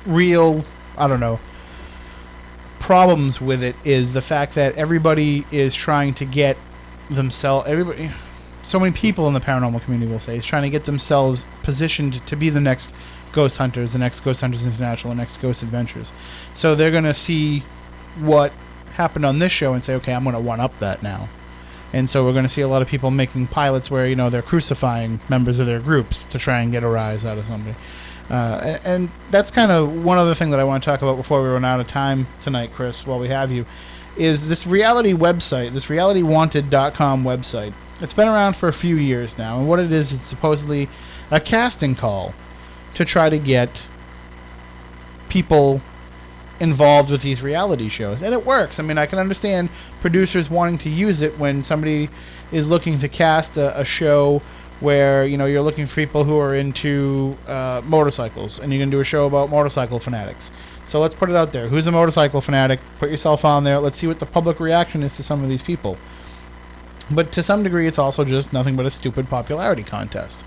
real, problems with it is the fact that everybody is trying to get so many people in the paranormal community, will say, is trying to get themselves positioned to be the next Ghost Hunters, the next Ghost Hunters International, the next Ghost Adventures. So they're going to see what happened on this show and say, okay, I'm going to one-up that now. And so we're going to see a lot of people making pilots where, they're crucifying members of their groups to try and get a rise out of somebody. And that's kind of one other thing that I want to talk about before we run out of time tonight, Chris, while we have you, is this reality website, this realitywanted.com website. It's been around for a few years now, and what it is, it's supposedly a casting call to try to get people involved with these reality shows. And it works. I mean, I can understand producers wanting to use it when somebody is looking to cast a show where, you're looking for people who are into motorcycles, and you're going to do a show about motorcycle fanatics. So let's put it out there. Who's a motorcycle fanatic? Put yourself on there. Let's see what the public reaction is to some of these people. But to some degree, it's also just nothing but a stupid popularity contest.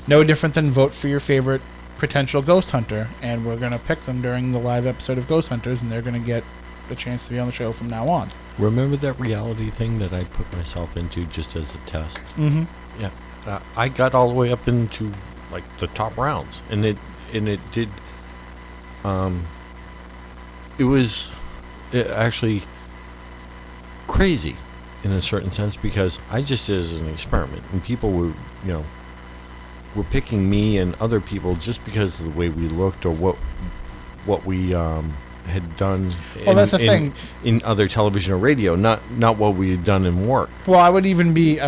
No different than vote for your favorite potential ghost hunter, and we're going to pick them during the live episode of Ghost Hunters, and they're going to get a chance to be on the show from now on. Remember that reality thing that I put myself into just as a test? Mm-hmm. Yeah. I got all the way up into, the top rounds, and it did. It was actually crazy in a certain sense, because I just did it as an experiment, and people were, were picking me and other people just because of the way we looked or what we had done. Well, that's the thing. In other television or radio, not what we had done in work. Well, I would even be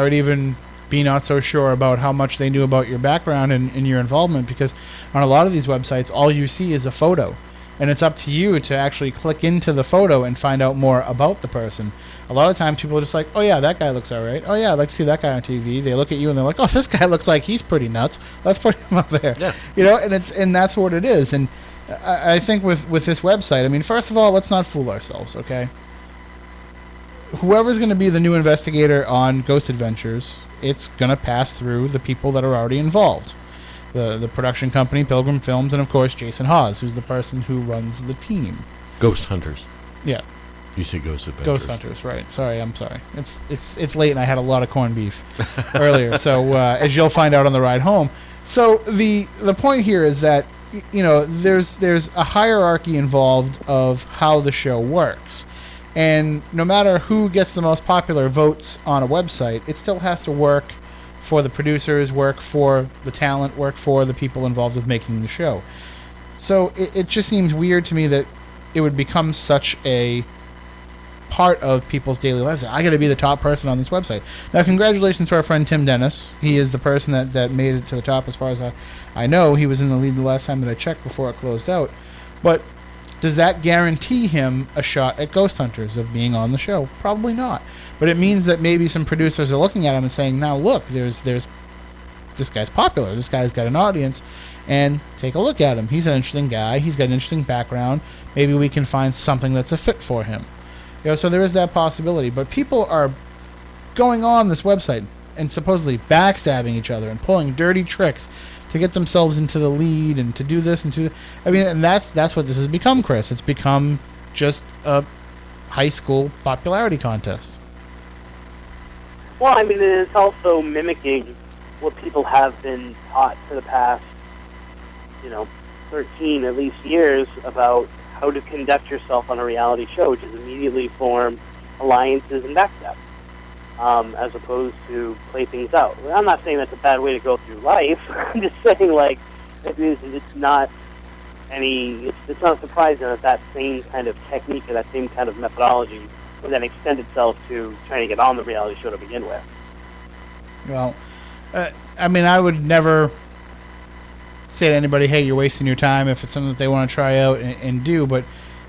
not so sure about how much they knew about your background and your involvement, because on a lot of these websites, all you see is a photo, and it's up to you to actually click into the photo and find out more about the person. A lot of times people are just like, oh yeah, that guy looks all right. Oh yeah, I'd like to see that guy on TV. They look at you and they're like, oh, this guy looks like he's pretty nuts. Let's put him up there. Yeah. And that's what it is. And I think with this website, I mean, first of all, let's not fool ourselves, okay? Whoever's going to be the new investigator on Ghost Adventures, it's going to pass through the people that are already involved. The production company, Pilgrim Films, and of course Jason Hawes, who's the person who runs the team. Ghost Hunters. Yeah. You say Ghost Adventures. Ghost Hunters, right. Sorry, I'm sorry. It's late and I had a lot of corned beef earlier, so as you'll find out on the ride home. So the point here is that, there's a hierarchy involved of how the show works. And no matter who gets the most popular votes on a website, it still has to work for the producers, work for the talent, work for the people involved with making the show. So it just seems weird to me that it would become such a part of people's daily lives. I got to be the top person on this website. Now, congratulations to our friend Tim Dennis. He is the person that made it to the top as far as I know. He was in the lead the last time that I checked before it closed out. But does that guarantee him a shot at Ghost Hunters of being on the show? Probably not. But it means that maybe some producers are looking at him and saying, now look, there's this guy's popular. This guy's got an audience. And take a look at him. He's an interesting guy. He's got an interesting background. Maybe we can find something that's a fit for him. So there is that possibility. But people are going on this website and supposedly backstabbing each other and pulling dirty tricks to get themselves into the lead and to do this and to... I mean, and that's what this has become, Chris. It's become just a high school popularity contest. Well, I mean, it's also mimicking what people have been taught for the past, 13 at least years about how to conduct yourself on a reality show, which is immediately form alliances and backstab, as opposed to play things out. I'm not saying that's a bad way to go through life. I'm just saying, it's not surprising that same kind of technique or that same kind of methodology would then extend itself to trying to get on the reality show to begin with. Well, I mean, I would never say to anybody, hey, you're wasting your time if it's something that they want to try out and do, but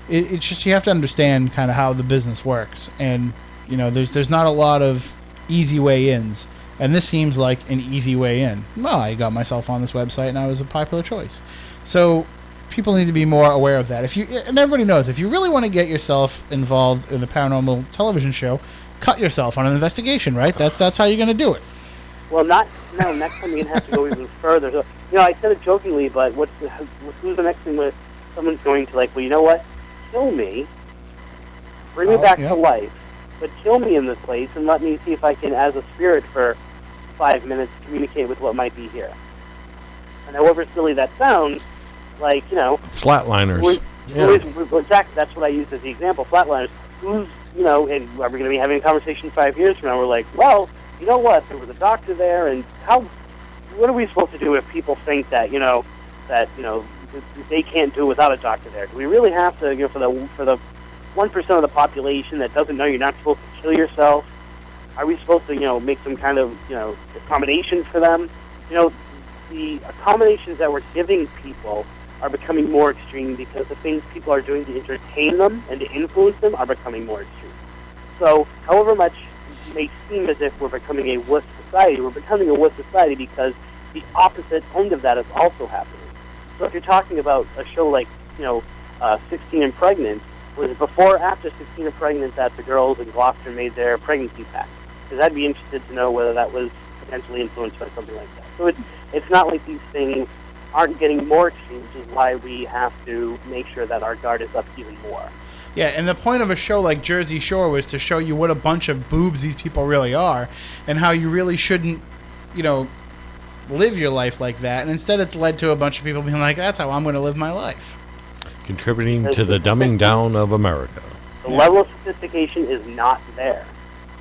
it's just, you have to understand kind of how the business works, and there's not a lot of easy way ins, and this seems like an easy way in. Well, I got myself on this website and I was a popular choice. So people need to be more aware of that. And everybody knows, if you really want to get yourself involved in the paranormal television show, cut yourself on an investigation, right? That's how you're going to do it. Well, next time you're going to have to go even further. So, I said it jokingly, but who's the next thing where someone's going to, well, you know what? Kill me, bring me back to life, but kill me in this place and let me see if I can, as a spirit for 5 minutes, communicate with what might be here. And however silly that sounds, Flatliners. Exactly, that's what I used as the example, flatliners. Who's, and are we going to be having a conversation 5 years from now? We're like, well, you know what? There was a doctor there, and what are we supposed to do if people think that they can't do it without a doctor there? Do we really have to, for the 1% of the population that doesn't know you're not supposed to kill yourself? Are we supposed to, make some kind of, accommodation for them? The accommodations that we're giving people are becoming more extreme because the things people are doing to entertain them and to influence them are becoming more extreme. So, however much it may seem as if we're becoming a wuss society, we're becoming a wuss society because the opposite end of that is also happening. So if you're talking about a show like, 16 and Pregnant, was it before or after 16 and Pregnant that the girls in Gloucester made their pregnancy pact? Because I'd be interested to know whether that was potentially influenced by something like that. So it's not like these things aren't getting more extreme, which is why we have to make sure that our guard is up even more. Yeah, and the point of a show like Jersey Shore was to show you what a bunch of boobs these people really are, and how you really shouldn't, live your life like that, and instead it's led to a bunch of people being like, that's how I'm going to live my life. Contributing to the dumbing down of America. The level of sophistication is not there.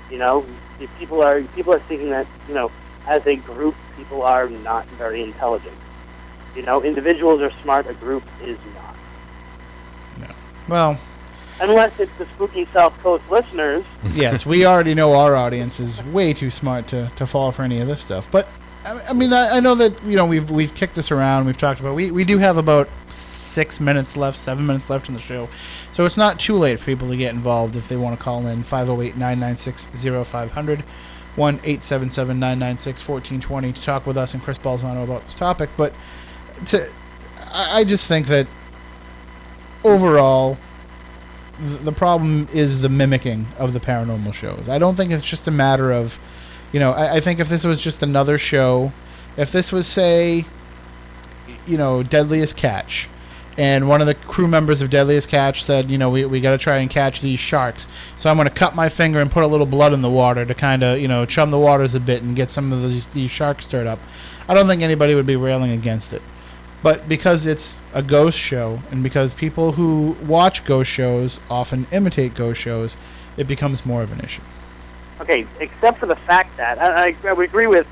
You know, if people are thinking that, you know, as a group, people are not very intelligent. You know, individuals are smart, a group is not. No. Well, unless it's the spooky South Coast listeners. Yes, we already know our audience is way too smart to fall for any of this stuff. But I mean, I know that, you know, we've kicked this around. We've talked about we do have about 7 minutes left in the show, so it's not too late for people to get involved if they want to call in. 508-996-0500, 1-877-996-1420 to talk with us and Chris Balzano about this topic. But I just think that overall, the problem is the mimicking of the paranormal shows. I don't think it's just a matter of, you know, I think if this was just another show, if this was, say, you know, Deadliest Catch, and one of the crew members of Deadliest Catch said, you know, we got to try and catch these sharks, so I'm going to cut my finger and put a little blood in the water to kind of, you know, chum the waters a bit and get some of these sharks stirred up. I don't think anybody would be railing against it. But because it's a ghost show, and because people who watch ghost shows often imitate ghost shows, it becomes more of an issue. Okay, except for the fact that, I would agree with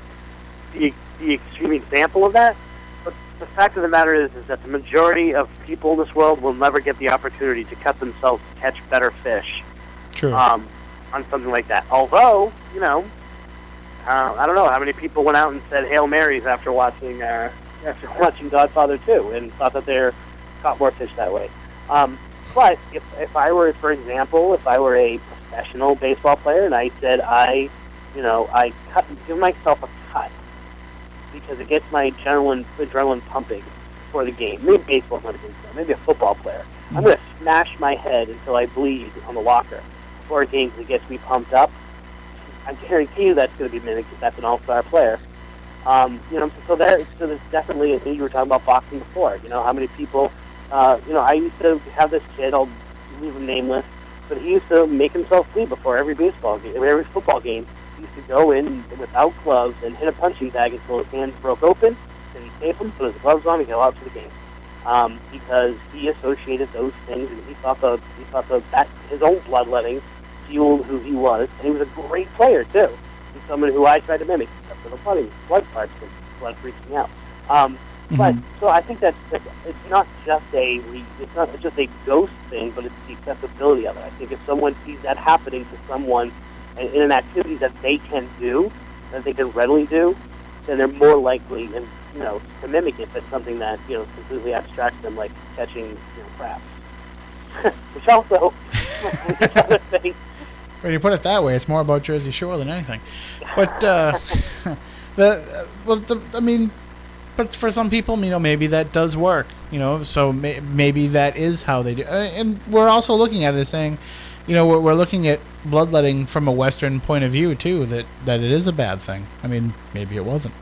the extreme example of that, but the fact of the matter is that the majority of people in this world will never get the opportunity to cut themselves to catch better fish. True. On something like that. Although, you know, I don't know how many people went out and said Hail Marys after watching Godfather 2 and thought that they're caught more fish that way. But if I were, for example, if I were a professional baseball player and I said give myself a cut because it gets my adrenaline pumping for the game. Maybe baseball might have been so. Maybe a football player. I'm going to smash my head until I bleed on the locker before a game because it gets me pumped up. I guarantee you that's going to be mimicked because that's an all-star player. You know, so there's definitely, I think you were talking about boxing before. You know, how many people, you know, I used to have this kid, I'll leave him nameless, but he used to make himself bleed before every baseball game, every football game. He used to go in without gloves and hit a punching bag until his hands broke open, then he'd tape them, put his gloves on, and go out to the game. Because he associated those things, and he thought that his own bloodletting fueled who he was, and he was a great player, too. He's someone who I tried to mimic, except for the blood parts, because blood freaks me out. But so I think that it's not just a ghost thing, but it's the accessibility of it. I think if someone sees that happening to someone in an activity that they can do, that they can readily do, then they're more likely, and you know, to mimic it than something that, you know, completely abstracts them, like catching, you know, crabs. Which also, other thing. When you put it that way, it's more about Jersey Shore than anything. But I mean, but for some people, you know, maybe that does work. You know, so maybe that is how they do. And we're also looking at it as saying, you know, we're looking at bloodletting from a Western point of view too. That it is a bad thing. I mean, maybe it wasn't.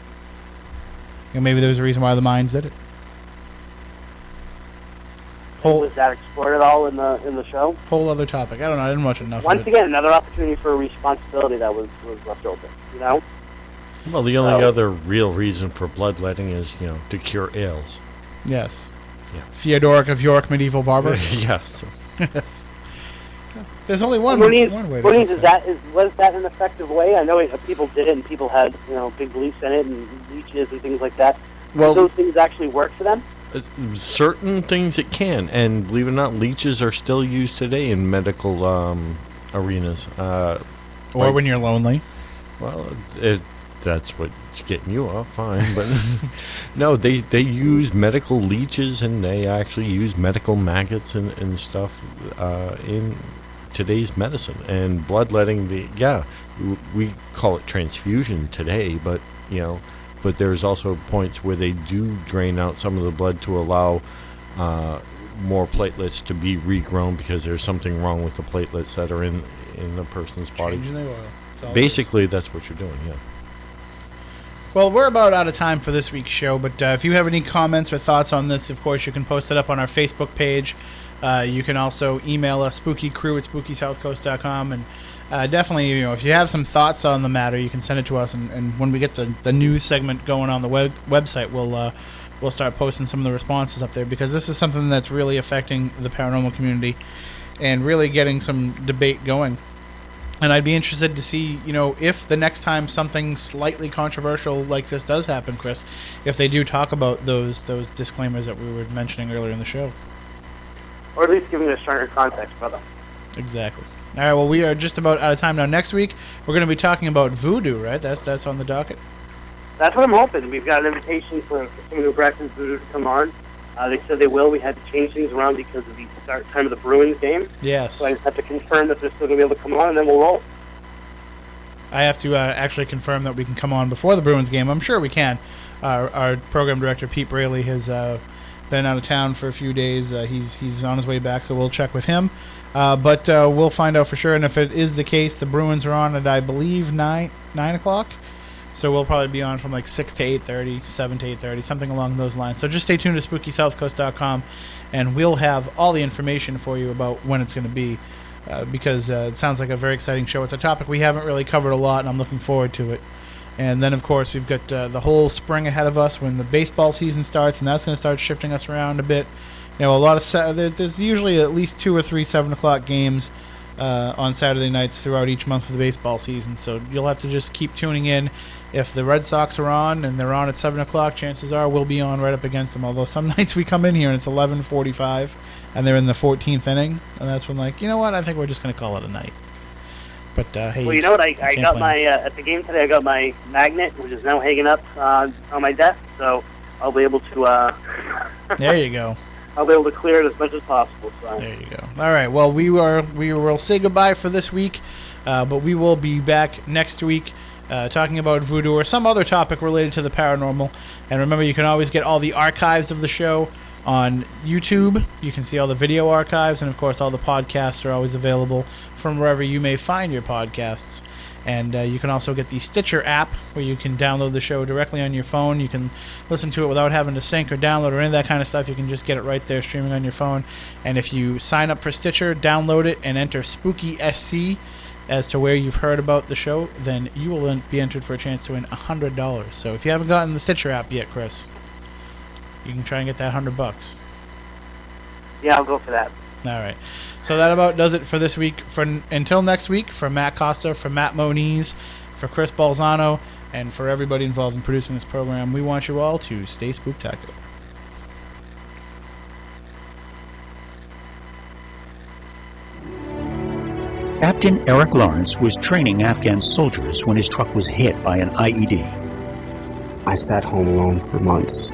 You know, maybe there was a reason why the Mayans did it. Was that explored at all in the show? Whole other topic. I don't know. I didn't watch enough. Once again, another opportunity for responsibility that was left open. You know. Well, the only other real reason for bloodletting is, you know, to cure ails. Yes. Yeah. Theodoric of York, medieval barber. Yes. Yes. There's only one way. Was that an effective way? I know people did it, and people had, you know, big beliefs in it, and leeches and things like that. Well, did those things actually work for them? Certain things it can, and believe it or not, leeches are still used today in medical arenas. Or when you're lonely. Well, that's what's getting you off, fine. But no, they use medical leeches, and they actually use medical maggots and stuff in today's medicine. And bloodletting, we call it transfusion today, but you know. But there's also points where they do drain out some of the blood to allow more platelets to be regrown because there's something wrong with the platelets that are in the person's body. Changing the oil. Basically, that's what you're doing, yeah. Well, we're about out of time for this week's show, but if you have any comments or thoughts on this, of course, you can post it up on our Facebook page. You can also email us, spookycrew@spookysouthcoast.com, and definitely, if you have some thoughts on the matter, you can send it to us, and when we get the news segment going on the website, we'll start posting some of the responses up there, because this is something that's really affecting the paranormal community and really getting some debate going. And I'd be interested to see, if the next time something slightly controversial like this does happen, Chris, if they do talk about those disclaimers that we were mentioning earlier in the show. Or at least giving a stronger context, brother. Exactly. All right, well, we are just about out of time now. Next week, we're going to be talking about voodoo, right? That's on the docket. That's what I'm hoping. We've got an invitation for someone who practices voodoo to come on. They said they will. We had to change things around because of the start time of the Bruins game. Yes. So I just have to confirm that they're still going to be able to come on, and then we'll roll. I have to actually confirm that we can come on before the Bruins game. I'm sure we can. Our program director, Pete Braley, has been out of town for a few days. He's on his way back, so we'll check with him. But we'll find out for sure. And if it is the case, the Bruins are on at, I believe, 9 o'clock. So we'll probably be on from like 6 to 8:30, 7 to 8:30, something along those lines. So just stay tuned to SpookySouthcoast.com, and we'll have all the information for you about when it's going to be, because it sounds like a very exciting show. It's a topic we haven't really covered a lot, and I'm looking forward to it. And then, of course, we've got the whole spring ahead of us when the baseball season starts, and that's going to start shifting us around a bit. A lot of there's usually at least 2 or 3 7 o'clock games on Saturday nights throughout each month of the baseball season. So you'll have to just keep tuning in. If the Red Sox are on and they're on at 7 o'clock, chances are we'll be on right up against them. Although some nights we come in here and it's 11:45 and they're in the 14th inning, and that's when, like, you know what? I think we're just going to call it a night. But hey, well, you know what? I got my at the game today. I got my magnet, which is now hanging up on my desk, so I'll be able to. There you go. I'll be able to clear it as much as possible. So. There you go. All right. Well, we will say goodbye for this week, but we will be back next week. Talking about voodoo or some other topic related to the paranormal. And remember, you can always get all the archives of the show on YouTube. You can see all the video archives, and of course all the podcasts are always available from wherever you may find your podcasts. And you can also get the Stitcher app, where you can download the show directly on your phone. You can listen to it without having to sync or download or any of that kind of stuff. You can just get it right there streaming on your phone. And if you sign up for Stitcher, download it, and enter Spooky SC as to where you've heard about the show, then you will be entered for a chance to win $100. So if you haven't gotten the Stitcher app yet, Chris, you can try and get that $100. Yeah, I'll go for that. All right. So that about does it for this week. Until next week, for Matt Costa, for Matt Moniz, for Chris Balzano, and for everybody involved in producing this program, we want you all to stay spooktacular. Captain Eric Lawrence was training Afghan soldiers when his truck was hit by an IED. I sat home alone for months,